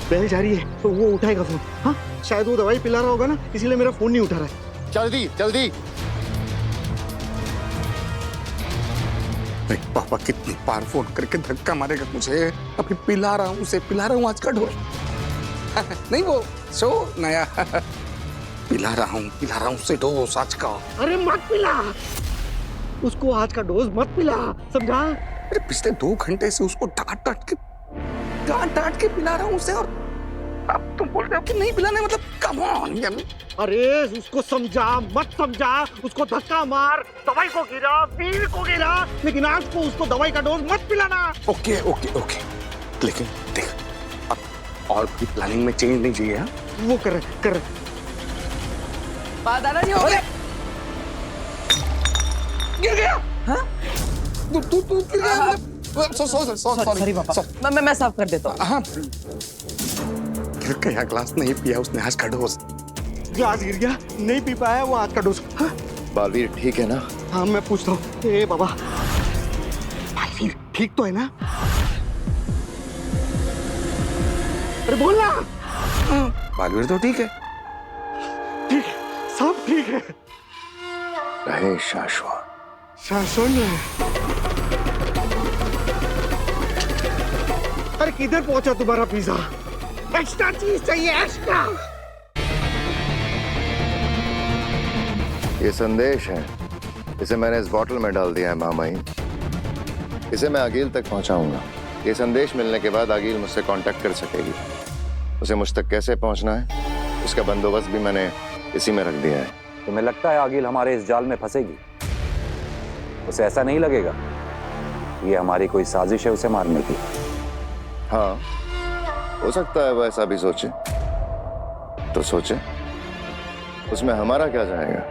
B: बेल जा रही है तो वो उठाएगा फोन। हाँ, शायद वो दवाई पिला रहा होगा ना, इसीलिए मेरा फोन नहीं उठा रहा है।
A: जल्दी जल्दी।
K: पापा कितनी बार फोन करके धक्का मारेगा मुझे। अभी पिला रहा हूँ उसे, पिला रहा हूँ आज का डोज। नहीं वो शो नया पिला रहा हूँ उसे डोज आज का।
B: अरे मत पिला उसको, आज का डोज मत पिला, समझा?
K: अरे पिछले 2 घंटे से उसको डांट डांट के पिला रहा हूँ उसे, और अब तुम बोल रहे हो कि नहीं पिलाने, मतलब कम ऑन यार।
B: अरे उसको समझा मत समझा, उसको धक्का मार, दवाई को गिरा, वीर को गिरा, लेकिन आज को उसको दवाई का डोज मत पिलाना।
K: ओके ओके ओके, लेकिन देख अब और भी प्लानिंग में चेंज नहीं चाहिए। हाँ
B: वो कर
G: दादाजी हो गए।
K: गिर गया। हाँ तू गिर गया।
G: सॉरी पापा, मैं साफ कर देता हूँ।
K: हाँ गिर गया, ग्लास नहीं पिया उसने आज का डोज।
B: ग्लास गिर गया, नहीं पी पाया वो आज का डोज। हाँ?
A: बालवीर ठीक है ना?
B: हाँ मैं पूछता हूँ। ए बाबा, बालवीर ठीक तो है ना? अरे बोलना।
K: बालवीर तो ठीक है।
B: ठीक है, सब ठीक है।
A: रहे शाश्वत।
B: शासन है। अरे किधर पहुंचा तुम्हारा पिज्जा? एक्स्ट्रा चीज चाहिए, एक्स्ट्रा।
A: ये संदेश है, इसे मैंने इस बोतल में डाल दिया है मामाई। इसे मैं आगिल तक पहुंचाऊंगा। ये संदेश मिलने के बाद आगिल मुझसे कांटेक्ट कर सकेगी। उसे मुझ तक कैसे पहुंचना है, उसका बंदोबस्त भी मैंने इसी में रख दिया है।
E: तुम्हें लगता है आगिल हमारे इस जाल में फंसेगी? उसे ऐसा नहीं लगेगा ये हमारी कोई साजिश है उसे मारने की?
A: हाँ, हो सकता है वो ऐसा भी सोचे, तो सोचे, उसमें हमारा क्या जाएगा।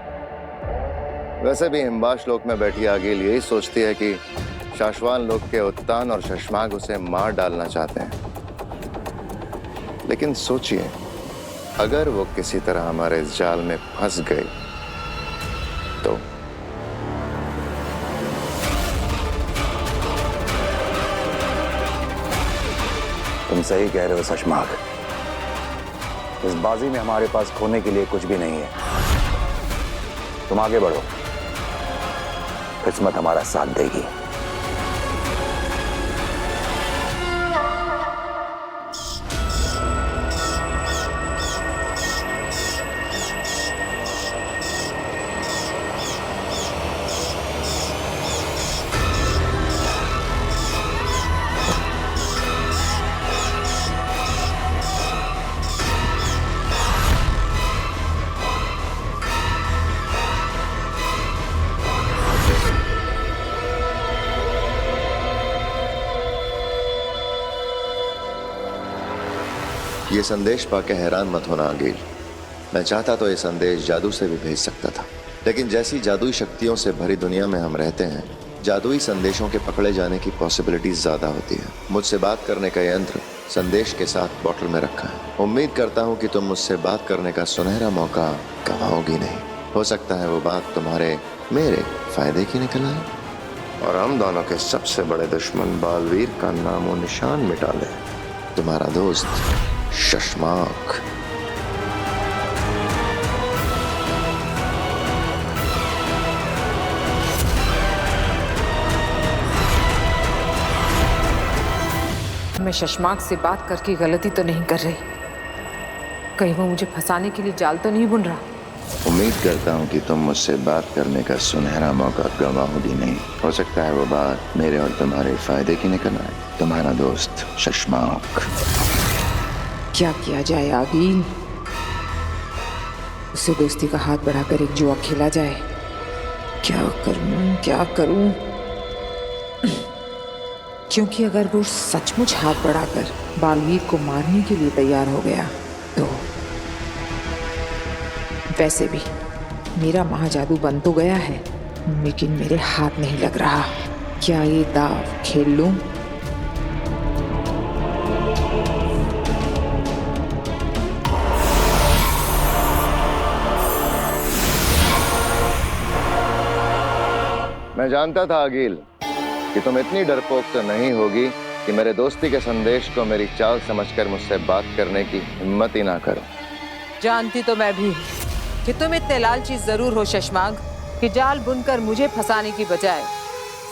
A: वैसे भी हिमबाश लोक में बैठी आगिल यही सोचती है कि शाश्वान लोक के उत्तान और शशमाग उसे मार डालना चाहते हैं। लेकिन सोचिए, अगर वो किसी तरह हमारे इस जाल में फंस गई तो
E: तुम सही कह रहे हो शशमाग। इस बाजी में हमारे पास खोने के लिए कुछ भी नहीं है। तुम आगे बढ़ो, किस्मत हमारा साथ देगी।
A: ये संदेश पाके हैरान मत होना आगिल। मैं चाहता तो ये संदेश जादू से भी भेज सकता था, लेकिन जैसी जादुई शक्तियों से भरी दुनिया में हम रहते हैं, जादुई संदेशों के पकड़े जाने की पॉसिबिलिटीज ज्यादा होती है। मुझसे बात करने का यंत्र संदेश के साथ बॉटल में रखा है। उम्मीद करता हूँ कि तुम मुझसे बात करने का सुनहरा मौका गवाओगी नहीं। हो सकता है वो बात तुम्हारे मेरे फायदे की निकल आए और हम दोनों के सबसे बड़े दुश्मन बालवीर का नामो निशान मिटा ले। तुम्हारा दोस्त शशमाक।
N: मैं शशमाक से बात करके गलती तो नहीं कर रही? कहीं वो मुझे फंसाने के लिए जाल तो नहीं बुन रहा?
A: उम्मीद करता हूँ कि तुम मुझसे बात करने का सुनहरा मौका गंवाओगी नहीं। हो सकता है वो बात मेरे और तुम्हारे फायदे की निकल आए। तुम्हारा दोस्त शशमाक।
G: क्या किया जाए आगिल? उसे दोस्ती का हाथ बढ़ाकर एक जुआ खेला जाए। क्या करूं? क्योंकि अगर वो सचमुच हाथ बढ़ाकर बालवीर को मारने के लिए तैयार हो गया तो वैसे भी मेरा महाजादू बन तो गया है, लेकिन मेरे हाथ नहीं लग रहा। क्या ये दाव खेल लूं?
A: मैं जानता था आगिल कि तुम इतनी डरपोक तो नहीं होगी कि मेरे दोस्ती के संदेश को मेरी चाल समझकर मुझसे बात करने की हिम्मत ही ना करो।
N: जानती तो मैं भी कि तुम इतने लालची जरूर हो शशमाक कि जाल बुनकर मुझे फंसाने की बजाय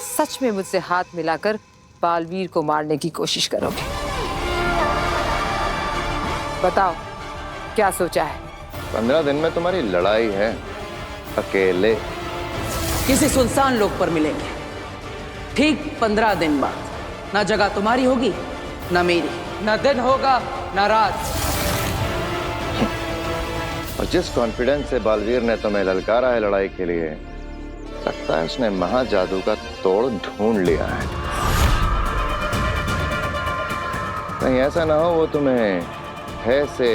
N: सच में मुझसे हाथ मिलाकर बालवीर को मारने की कोशिश करोगे। बताओ क्या सोचा है?
A: 15 दिन में तुम्हारी लड़ाई है, अकेले।
G: किसी सुनसान लोक पर मिलेंगे, ठीक 15 दिन बाद। ना जगह तुम्हारी होगी ना मेरी, ना दिन होगा ना रात।
A: और जिस कॉन्फिडेंस से बालवीर ने तुम्हें ललकारा है लड़ाई के लिए, लगता है उसने महाजादू का तोड़ ढूंढ लिया है। कहीं ऐसा ना हो वो तुम्हें है से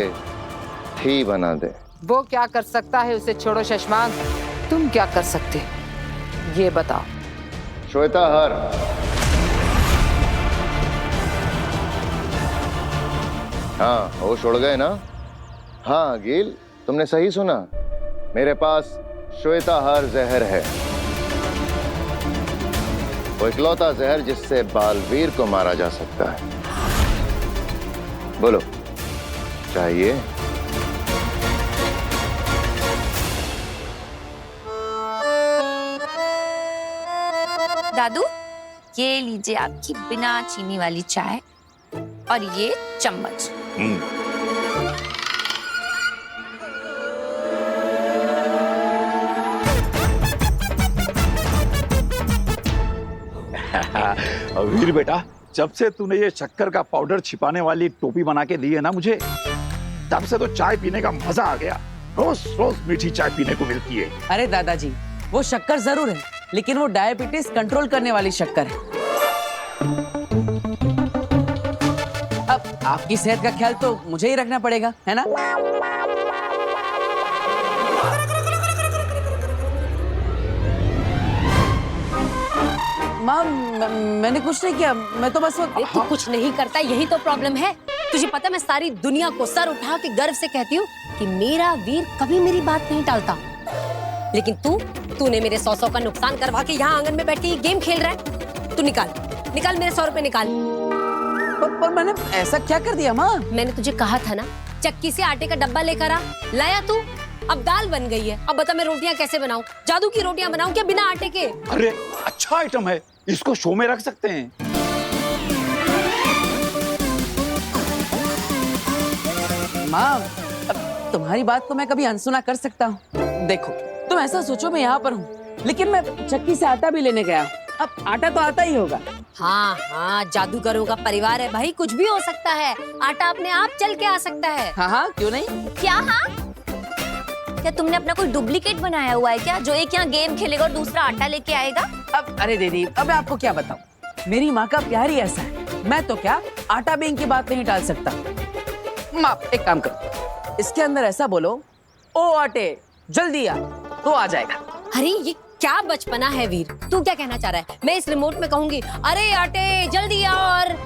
A: थी बना दे।
N: वो क्या कर सकता है उसे छोड़ो शशमाक, तुम क्या कर सकते ये बताओ।
A: श्वेताहार। हाँ, होश उड़ गए ना? हाँ गिल, तुमने सही सुना। मेरे पास श्वेताहार जहर है, वो इकलौता जहर जिससे बालवीर को मारा जा सकता है। बोलो, चाहिए?
I: दादू, ये लीजिए आपकी बिना चीनी वाली चाय और ये चम्मच।
H: वीर बेटा, जब से तूने ये शक्कर का पाउडर छिपाने वाली टोपी बना के दी है ना मुझे, तब से तो चाय पीने का मजा आ गया। रोज रोज मीठी चाय पीने को मिलती है।
G: अरे दादाजी, वो शक्कर जरूर है, लेकिन वो डायबिटीज कंट्रोल करने वाली शक्कर है। अब आपकी सेहत का ख्याल तो मुझे ही रखना पड़ेगा, है ना? माँ, मैंने कुछ नहीं किया, मैं तो बस
C: तू कुछ नहीं करता, यही तो प्रॉब्लम है। तुझे पता है, मैं सारी दुनिया को सर उठा के गर्व से कहती हूँ कि मेरा वीर कभी मेरी बात नहीं टालता, लेकिन तूने मेरे 100 का नुकसान करवा के यहाँ आंगन में बैठ के ये गेम खेल रहा है। तू निकाल मेरे 100 रुपए निकाल।
G: पर मैंने ऐसा क्या कर दिया माँ?
C: मैंने तुझे कहा था ना, चक्की से आटे का डब्बा लेकर आ, लाया तू। अब दाल बन गई है, अब बता मैं रोटियां कैसे बनाऊं? जादू की रोटियां बनाऊं क्या बिना आटे के?
H: अरे अच्छा आइटम है, इसको शो में रख सकते हैं।
G: माँ, तुम्हारी बात को मैं कभी अनसुना कर सकता हूँ? देखो, तुम ऐसा सोचो मैं यहाँ पर हूँ, लेकिन मैं चक्की से आटा भी लेने गया। अब आटा तो आता ही होगा।
C: हाँ, जादूगरों का परिवार है भाई, कुछ भी हो सकता है। आटा अपने आप चल के आ सकता है।
G: हाँ, क्यों नहीं?
I: क्या? हाँ, क्या तुमने अपना कोई डुप्लीकेट बनाया हुआ है क्या, जो एक यहाँ गेम खेलेगा और दूसरा आटा लेके आएगा?
G: अब अरे दीदी, अब मैं आपको क्या बताऊं, मेरी माँ का प्यार ही ऐसा है। मैं तो क्या आटा बेंग की बात नहीं टाल सकता। माँ एक काम करो, इसके अंदर ऐसा बोलो, ओ आटे जल्दी आ, तो आ जाएगा।
C: अरे ये क्या बचपना है वीर, तू क्या कहना चाह रहा है? मैं इस रिमोट में कहूंगी अरे आटे जल्दी आ और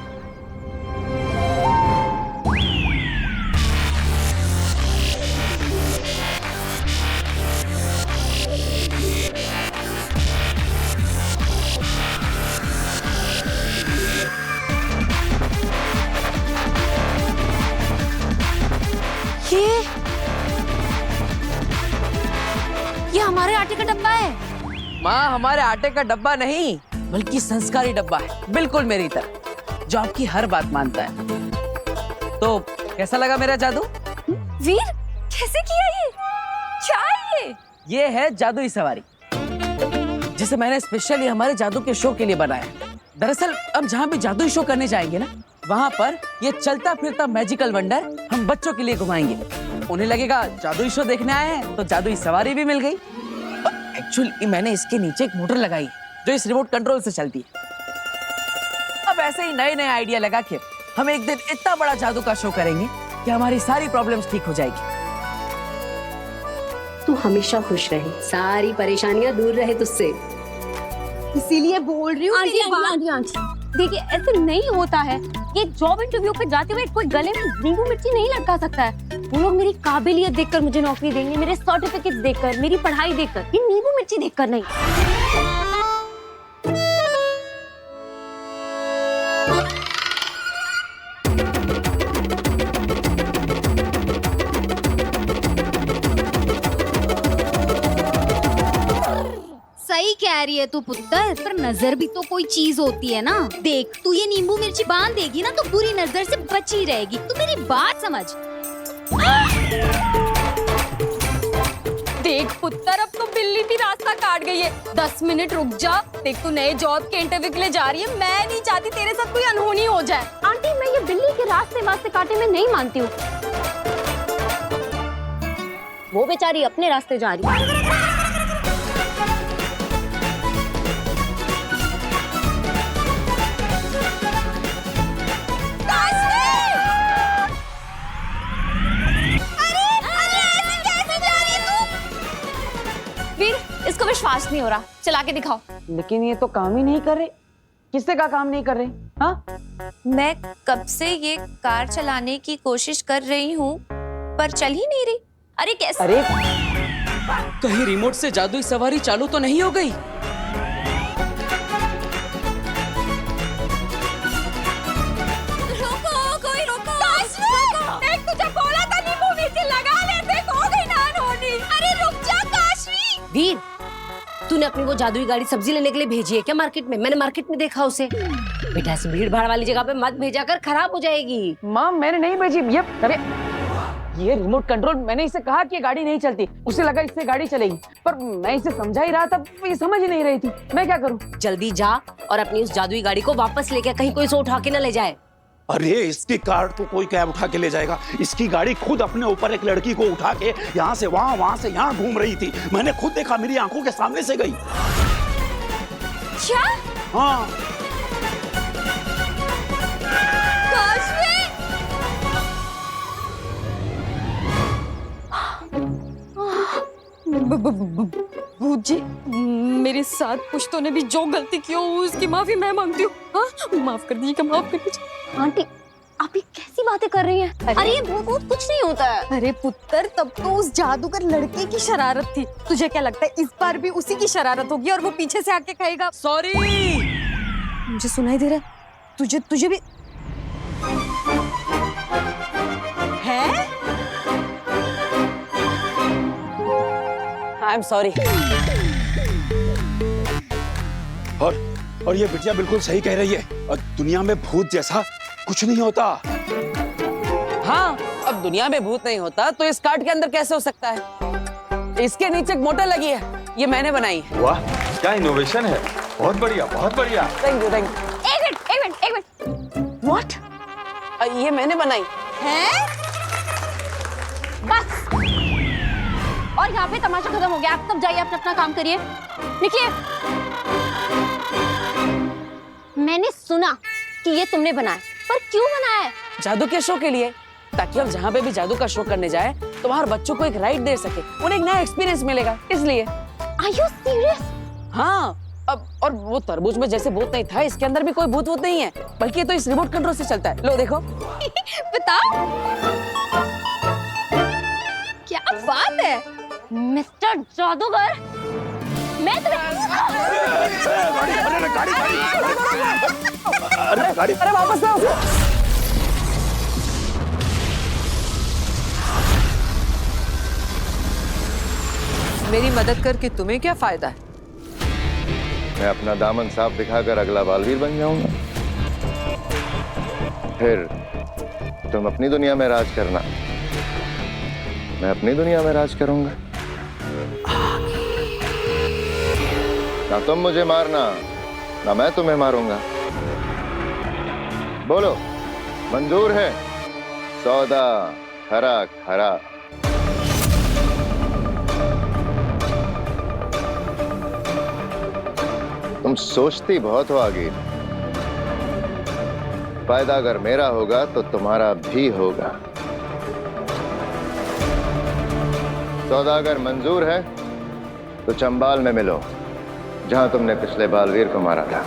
C: ये हमारे आटे का डब्बा है।
G: माँ हमारे आटे का डब्बा नहीं बल्कि संस्कारी डब्बा है, बिल्कुल मेरी तरह, जो आपकी हर बात मानता है। तो कैसा लगा मेरा जादू?
F: वीर कैसे किया ये? क्या है
G: ये है जादुई सवारी, जिसे मैंने स्पेशली हमारे जादू के शो के लिए बनाया। दरअसल हम जहाँ भी जादुई शो करने जाएंगे ना, वहाँ पर ये चलता फिरता मैजिकल वंडर हम बच्चों के लिए घुमाएंगे। उन्हें लगेगा जादुई शो देखने आए हैं, तो जादुई सवारी भी मिल गई। एक्चुअली मैंने इसके नीचे एक मोटर लगाई जो इस रिमोट कंट्रोल से चलती है। अब ऐसे ही नए नए आइडिया लगा के हम एक दिन इतना बड़ा जादू का शो करेंगे कि हमारी सारी प्रॉब्लम्स ठीक हो जाएगी।
C: तू हमेशा खुश रहे, सारी परेशानियां दूर रहे तुझसे,
F: इसीलिए बोल रही हूँ।
C: आंटी
F: देखिए ऐसे नहीं होता है, ये जॉब इंटरव्यू पे जाते हुए कोई गले में नींबू मिर्ची नहीं लटका सकता है। वो लोग मेरी काबिलियत देखकर मुझे नौकरी देंगे, मेरे सर्टिफिकेट्स देखकर, मेरी पढ़ाई देखकर, ये नींबू मिर्ची देखकर नहीं।
I: सही कह रही है तू पुत्र, पर नजर भी तो कोई चीज होती है ना। देख तू ये नींबू मिर्ची बांध देगी ना तो बुरी नजर से बची रहेगी। तू मेरी बात समझ।
F: देख पुत्र अब तो बिल्ली भी रास्ता काट गई है। 10 मिनट रुक जा, देख तू नए जॉब के इंटरव्यू के लिए जा रही है। मैं नहीं चाहती तेरे साथ कोई अनहोनी हो जाए। आंटी मैं ये बिल्ली के रास्ते काटे में नहीं मानती हूँ। वो बेचारी अपने रास्ते जा रही है। इसको विश्वास नहीं हो रहा, चला के दिखाओ।
G: लेकिन ये तो काम ही नहीं कर रहे। किससे का काम नहीं कर रहे? हाँ
F: मैं कब से ये कार चलाने की कोशिश कर रही हूँ पर चल ही नहीं रही। अरे कैसे?
G: अरे कहीं रिमोट से जादुई सवारी चालू तो नहीं हो गई?
F: रोको, कोई रोको। देख तुझे बोला था नींबू मिर्ची लगा ले, देख हो गई ना अनहोनी। अरे रुक जा काशी।
C: वीर तूने अपनी वो जादुई गाड़ी सब्जी लेने के लिए भेजी है क्या मार्केट में? मैंने मार्केट में देखा उसे। बेटा ऐसे भीड़ भाड़ वाली जगह पे मत भेजा कर, खराब हो जाएगी।
G: माँ मैंने नहीं भेजी। ये रिमोट कंट्रोल, मैंने इसे कहा कि ये गाड़ी नहीं चलती, उसे लगा इससे गाड़ी चलेगी, पर मैं इसे समझा ही रहा था, ये समझ ही नहीं रही थी। मैं क्या करूँ?
C: जल्दी जा और अपनी उस जादुई गाड़ी को वापस लेके, कहीं कोई इसे उठा के न ले जाए।
H: अरे इसकी कार तो कोई कैब उठा के ले जाएगा। इसकी गाड़ी खुद अपने ऊपर एक लड़की को उठा के यहाँ से वहाँ, वहाँ से यहाँ घूम रही थी। मैंने खुद देखा, मेरी आंखों के सामने से गई।
F: क्या?
H: हाँ
F: भूत जी, मेरे साथ पुश्तों ने भी जो गलती की हो उसकी माफी मैं मांगती हूँ। हाँ माफ कर दीजिएगा, माफ कर दीजिए। आंटी आप ये कैसी बातें कर रही हैं? अरे ये भूत कुछ नहीं होता है। अरे पुत्र तब तो उस जादूगर लड़के की शरारत थी। तुझे क्या लगता है इस बार भी उसी की शरारत होगी और वो पीछे से आके कहेगा
G: सॉरी?
F: मुझे सुनाई दे रहा है, तुझे भी है?
G: I am sorry.
H: और ये बिटिया बिल्कुल सही कह रही है। और दुनिया में भूत जैसा कुछ नहीं होता।
G: हाँ अब दुनिया में भूत नहीं होता तो इस कार्ड के अंदर कैसे हो सकता है? इसके नीचे एक मोटर लगी है, ये मैंने बनाई है।
P: वाह क्या इनोवेशन है, बहुत बढ़िया बहुत बढ़िया।
G: Thank you thank you.
F: एक मिनट।
G: व्हाट? ये मैंने बनाई
F: है? बस और यहाँ पे तमाशा खत्म हो गया। आप सब जाइए, अपना काम करिए, निकलिए। मैंने सुना कि ये तुमने बनाया, पर क्यों बनाया है?
G: जादू के शो के लिए। ताकि हम जहाँ पे भी जादू का शो करने जाए तो वहाँ बच्चों को एक राइड दे सके, उन्हें एक नया एक्सपीरियंस मिलेगा, इसलिए।
F: Are you serious?
G: हाँ, अब और वो तरबूज में जैसे भूत नहीं था, इसके अंदर भी कोई भूत वूत नहीं है, बल्कि ये तो इस रिमोट कंट्रोल से चलता है। लो देखो।
I: बताओ। क्या बात है
C: मिस्टर जादूगर, मैं
G: अरे वापस आओ।
N: मेरी मदद करके तुम्हें क्या फायदा है?
A: मैं अपना दामन साफ दिखाकर अगला बालवीर बन जाऊंगा। फिर तुम अपनी दुनिया में राज करना, मैं अपनी दुनिया में राज करूंगा। ना तुम मुझे मारना, ना मैं तुम्हें मारूंगा। बोलो, मंजूर है? सौदा खरा खरा। तुम सोचती बहुत हो आगे, फायदा अगर मेरा होगा तो तुम्हारा भी होगा। सौदा अगर मंजूर है तो चंबाल में मिलो, जहां तुमने पिछले बालवीर को मारा था।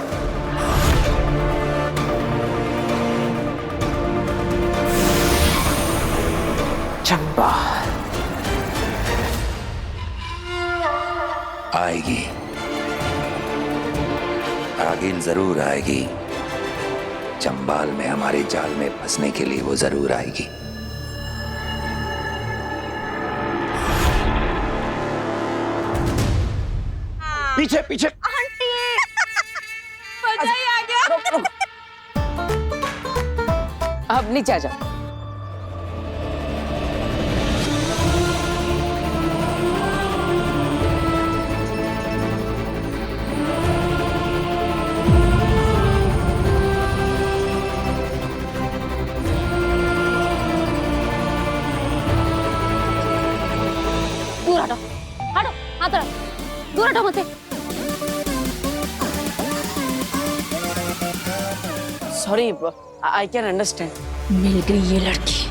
H: चंबाल
Q: आएगी, आगिन जरूर आएगी। चंबाल में हमारे जाल में फंसने के लिए वो जरूर आएगी।
H: पीछे पीछे।
I: आंटी मजा ही आ गया।
G: अब नीचे आ जाओ।
C: दूर हटो, हटो, हाथ रख, दूर हटो मुझसे।
G: Sorry, I can understand.
M: मिल गई ये लड़की,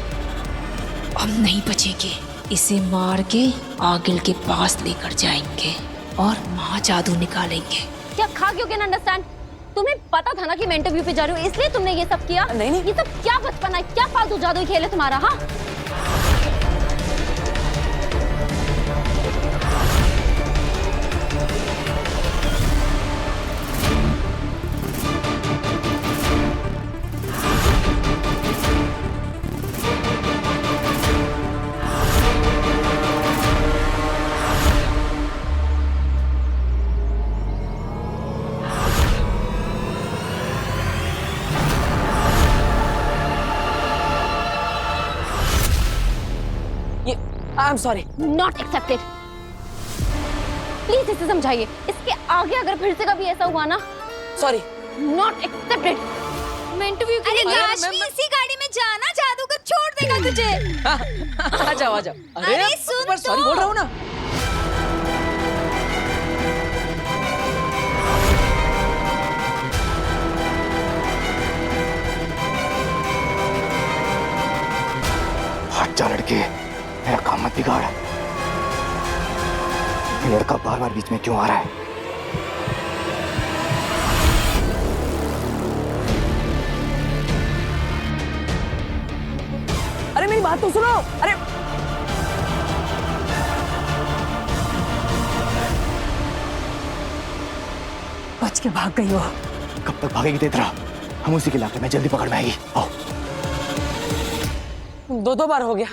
M: अब नहीं बचेगी। इसे मार के आगिल के पास लेकर जाएंगे और वहाँ जादू निकालेंगे।
C: क्या खा क्यों कैन अंडरस्टैंड? तुम्हें पता था ना कि मैं इंटरव्यू पे जा रही हूँ, इसलिए तुमने ये सब किया?
G: नहीं नहीं,
C: ये सब क्या बचपना है, क्या फालतू जादू खेल है तुम्हारा? हाँ,
G: I am sorry.
C: Not accepted. Please इसे समझाइए, इसके आगे अगर फिर से कभी ऐसा हुआ ना।
G: सॉरी।
C: Not accepted. मैं इंटरव्यू के
I: अरे
C: लिए
I: लाशमी, इसी गाड़ी में जाना, जादूगर छोड़ देगा तुझे।
G: आ जाओ आ जाओ।
I: अरे सुन तो।
G: सॉरी बोल रहा हूँ ना।
O: हट जा लड़के, मेरा काम मत बिगाड़। ये लड़का बार बार बीच में क्यों आ रहा है?
G: अरे मेरी बात तो सुनो। अरे
M: बच के भाग गई हो।
O: कब तक भागेगी तेतरा? हम उसी के इलाके में, जल्दी पकड़ में आएगी। आओ।
G: दो बार हो गया,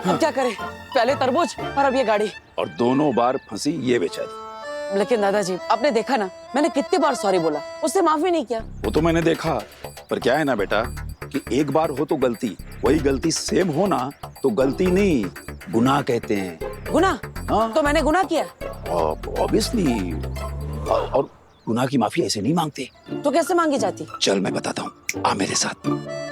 G: अब क्या करें? पहले तरबूज और अब ये गाड़ी।
H: और दोनों बार फंसी ये बेचारी।
G: लेकिन दादाजी, आपने देखा ना, मैंने कितनी बार सॉरी बोला, उससे माफी नहीं किया।
H: वो तो मैंने देखा, पर क्या है ना बेटा कि एक बार हो तो गलती, वही गलती सेम हो ना तो गलती नहीं, गुनाह कहते हैं।
G: गुनाह?
H: हाँ।
G: तो मैंने गुनाह किया?
H: ऑब्वियसली। और गुनाह की माफी ऐसे नहीं मांगते।
G: तो कैसे मांगी जाती?
H: चल मैं बताता हूँ, आ मेरे साथ।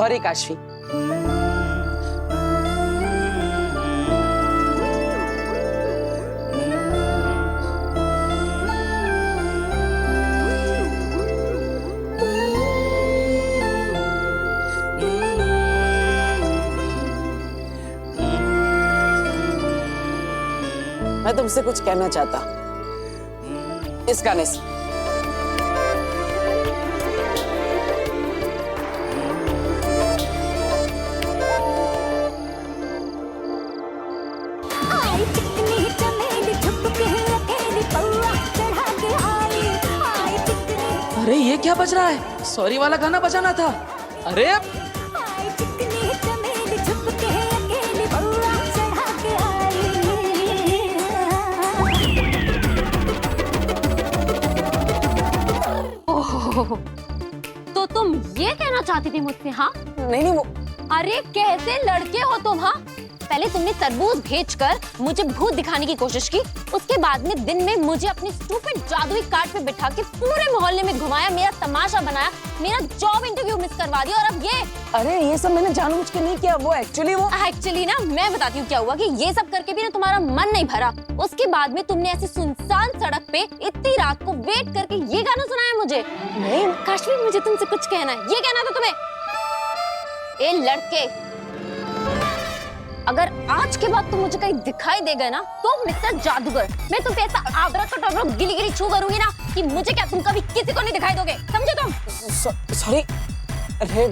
G: सॉरी काशवी। मैं तुमसे कुछ कहना चाहता इस गाने से। अरे ये क्या बज रहा है? सॉरी वाला गाना बजाना था। अरे
C: तो तुम ये कहना चाहती थी मुझसे? हाँ
G: नहीं वो।
C: अरे कैसे लड़के हो तुम? हाँ पहले तुमने तरबूज भेजकर मुझे भूत दिखाने की कोशिश की, उसके बाद में दिन में मुझे अपनी स्टूपिड जादुई कार्ड पे बिठा के पूरे मोहल्ले में घुमाया, मेरा तमाशा बनाया, मेरा जॉब इंटरव्यू मिस करवा दिया, और अब ये।
G: अरे ये सब मैंने जानबूझ के नहीं किया, वो एक्चुअली ना मैं बताती हूँ क्या हुआ कि ये सब करके भी ना तुम्हारा मन नहीं भरा। उसके बाद में तुमने ऐसी सुनसान सड़क पे इतनी रात को वेट करके ये गाना सुनाया मुझे। नहीं काशवी, मुझे तुमसे कुछ कहना है। ये कहना था तुम्हें? ए लड़के, अगर आज के बाद तुम मुझे कहीं दिखाई दे गए ना तो मिस्टर जादूगर, मैं तुम पे ऐसा आबरा गिली गिली छू करूंगी ना कि मुझे क्या तुम कभी किसी को नहीं दिखाई दोगे, समझे तुम? सॉरी। अरे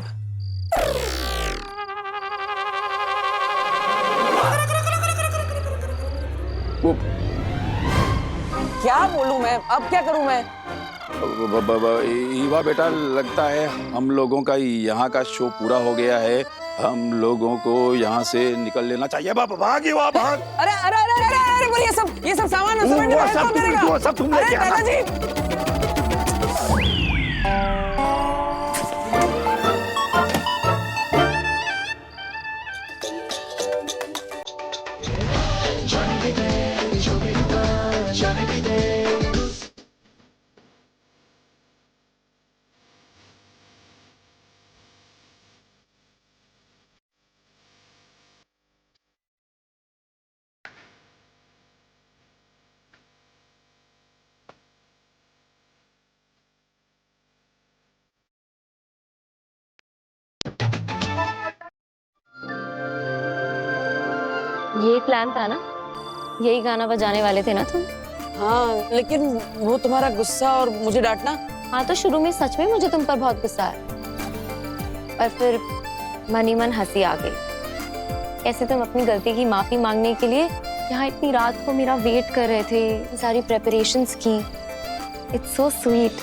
G: क्या बोलूं मैं, अब क्या करूं मैं?
R: ईवा बेटा, लगता है हम लोगों का यहाँ का शो पूरा हो गया है। हम लोगों को यहाँ से निकल लेना चाहिए। भाग ईवा, भाग।
G: अरे अरे अरे अरे अरे ये सब सामान
R: सब तुम लेके आना।
F: ये प्लान था ना, यही गाना बजाने वाले थे ना तुम?
G: हाँ लेकिन वो तुम्हारा गुस्सा और मुझे डांटना।
F: हाँ तो शुरू में सच में मुझे तुम पर बहुत गुस्सा है, पर फिर मन ही मन हंसी आ गई। कैसे तुम अपनी गलती की माफी मांगने के लिए यहाँ इतनी रात को मेरा वेट कर रहे थे, सारी प्रेपरेशंस की। It's so sweet.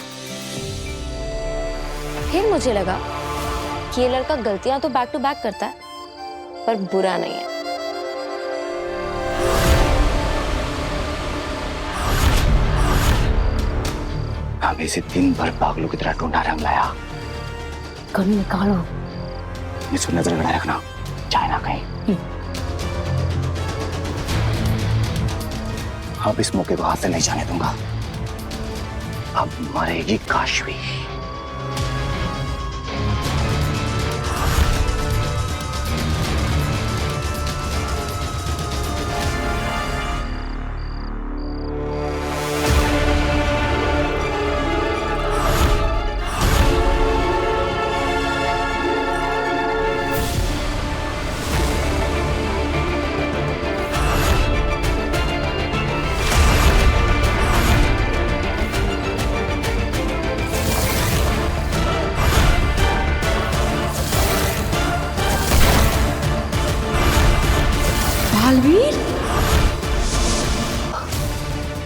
F: फिर मुझे लगा कि ये लड़का गलतियां तो बैक टू बैक करता है पर बुरा नहीं है।
Q: हमें से दिन भर पागलों की तरह ढूंढा रंग लाया।
F: कभी निकालो,
Q: इसको नजर गड़ा रखना, चाहे ना कहीं। अब इस मौके को हाथ से नहीं जाने दूंगा। अब मरेगी काशवी।
F: बालवीर,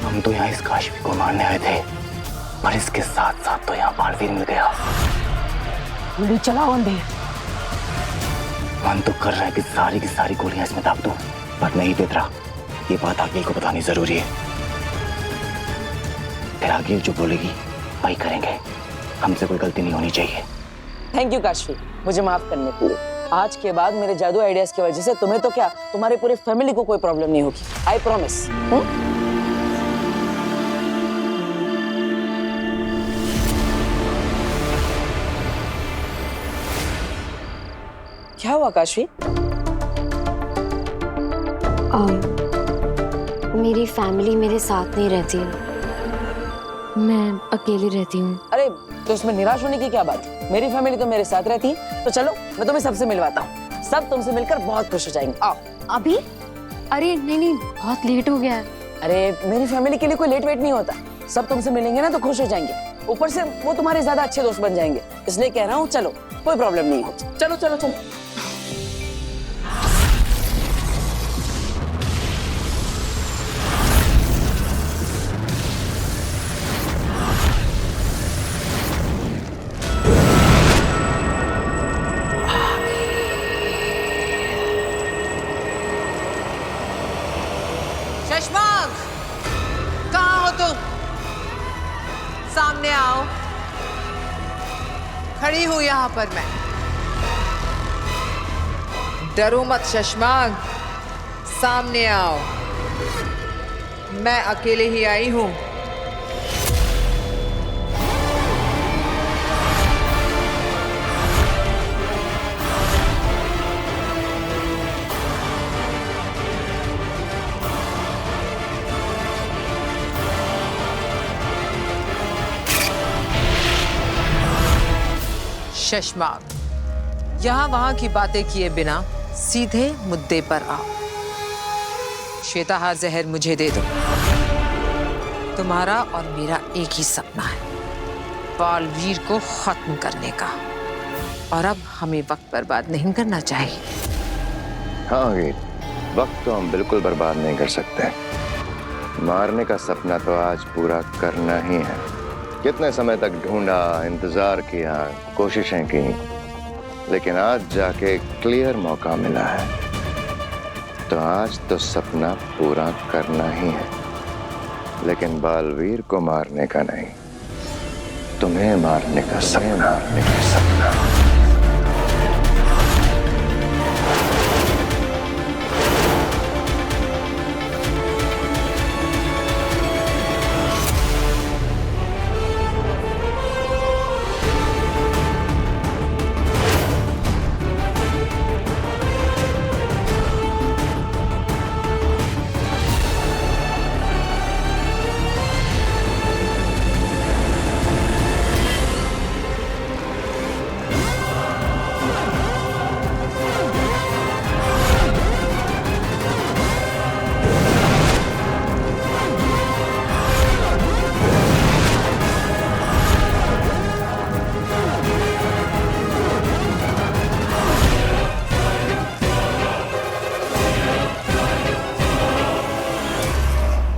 Q: हम तो यहाँ इस काशवी को मारने आए थे, पर इसके साथ साथ तो यहाँ बालवीर मिल गया।
G: गोली चलाओ अंधे।
Q: मन तो कर रहा है कि सारी की सारी गोलियां इसमें दाग दूं, पर नहीं बेतरा। ये बात आगिल को बतानी जरूरी है। फिर आगिल जो बोलेगी वही करेंगे। हमसे कोई गलती नहीं होनी चाहिए।
G: थैंक यू काशवी, मुझे माफ करने के लिए। आज के बाद मेरे जादू आइडियाज की वजह से तुम्हें तो क्या, तुम्हारे पूरे फैमिली को कोई प्रॉब्लम नहीं होगी। I promise. हुआ काशवी?
F: मेरी फैमिली मेरे साथ नहीं रहती, मैं अकेली रहती हूँ।
G: अरे तो इसमें निराश होने की क्या बात? मेरी फैमिली तो मेरे साथ रहती है। तो चलो मैं तुम्हें सबसे मिलवाता हूँ, सब तुमसे मिलकर बहुत खुश हो जाएंगे। आओ।
F: अभी? अरे नहीं, बहुत लेट हो गया है।
G: अरे मेरी फैमिली के लिए कोई लेट वेट नहीं होता, सब तुमसे मिलेंगे ना तो खुश हो जाएंगे, ऊपर से वो तुम्हारे ज्यादा अच्छे दोस्त बन जाएंगे, इसलिए कह रहा हूँ चलो, कोई प्रॉब्लम नहीं है। चलो चलो चलो।
N: शशमांक, कहाँ हो तुम? सामने आओ। खड़ी हूं यहाँ पर मैं। डरो मत शशमांक, सामने आओ। मैं अकेले ही आई हूं। शशमांक, यहाँ वहां की बातें किए बिना सीधे मुद्दे पर आओ। श्वेताहार जहर मुझे दे दो। तुम्हारा और मेरा एक ही सपना है, बालवीर को खत्म करने का, और अब हमें वक्त बर्बाद नहीं करना चाहिए।
A: हाँ गीत, वक्त तो हम बिल्कुल बर्बाद नहीं कर सकते। मारने का सपना तो आज पूरा करना ही है। कितने समय तक ढूंढा, इंतजार किया, कोशिशें की, लेकिन आज जाके क्लियर मौका मिला है, तो आज तो सपना पूरा करना ही है, लेकिन बालवीर को मारने का नहीं, तुम्हें मारने का सपना।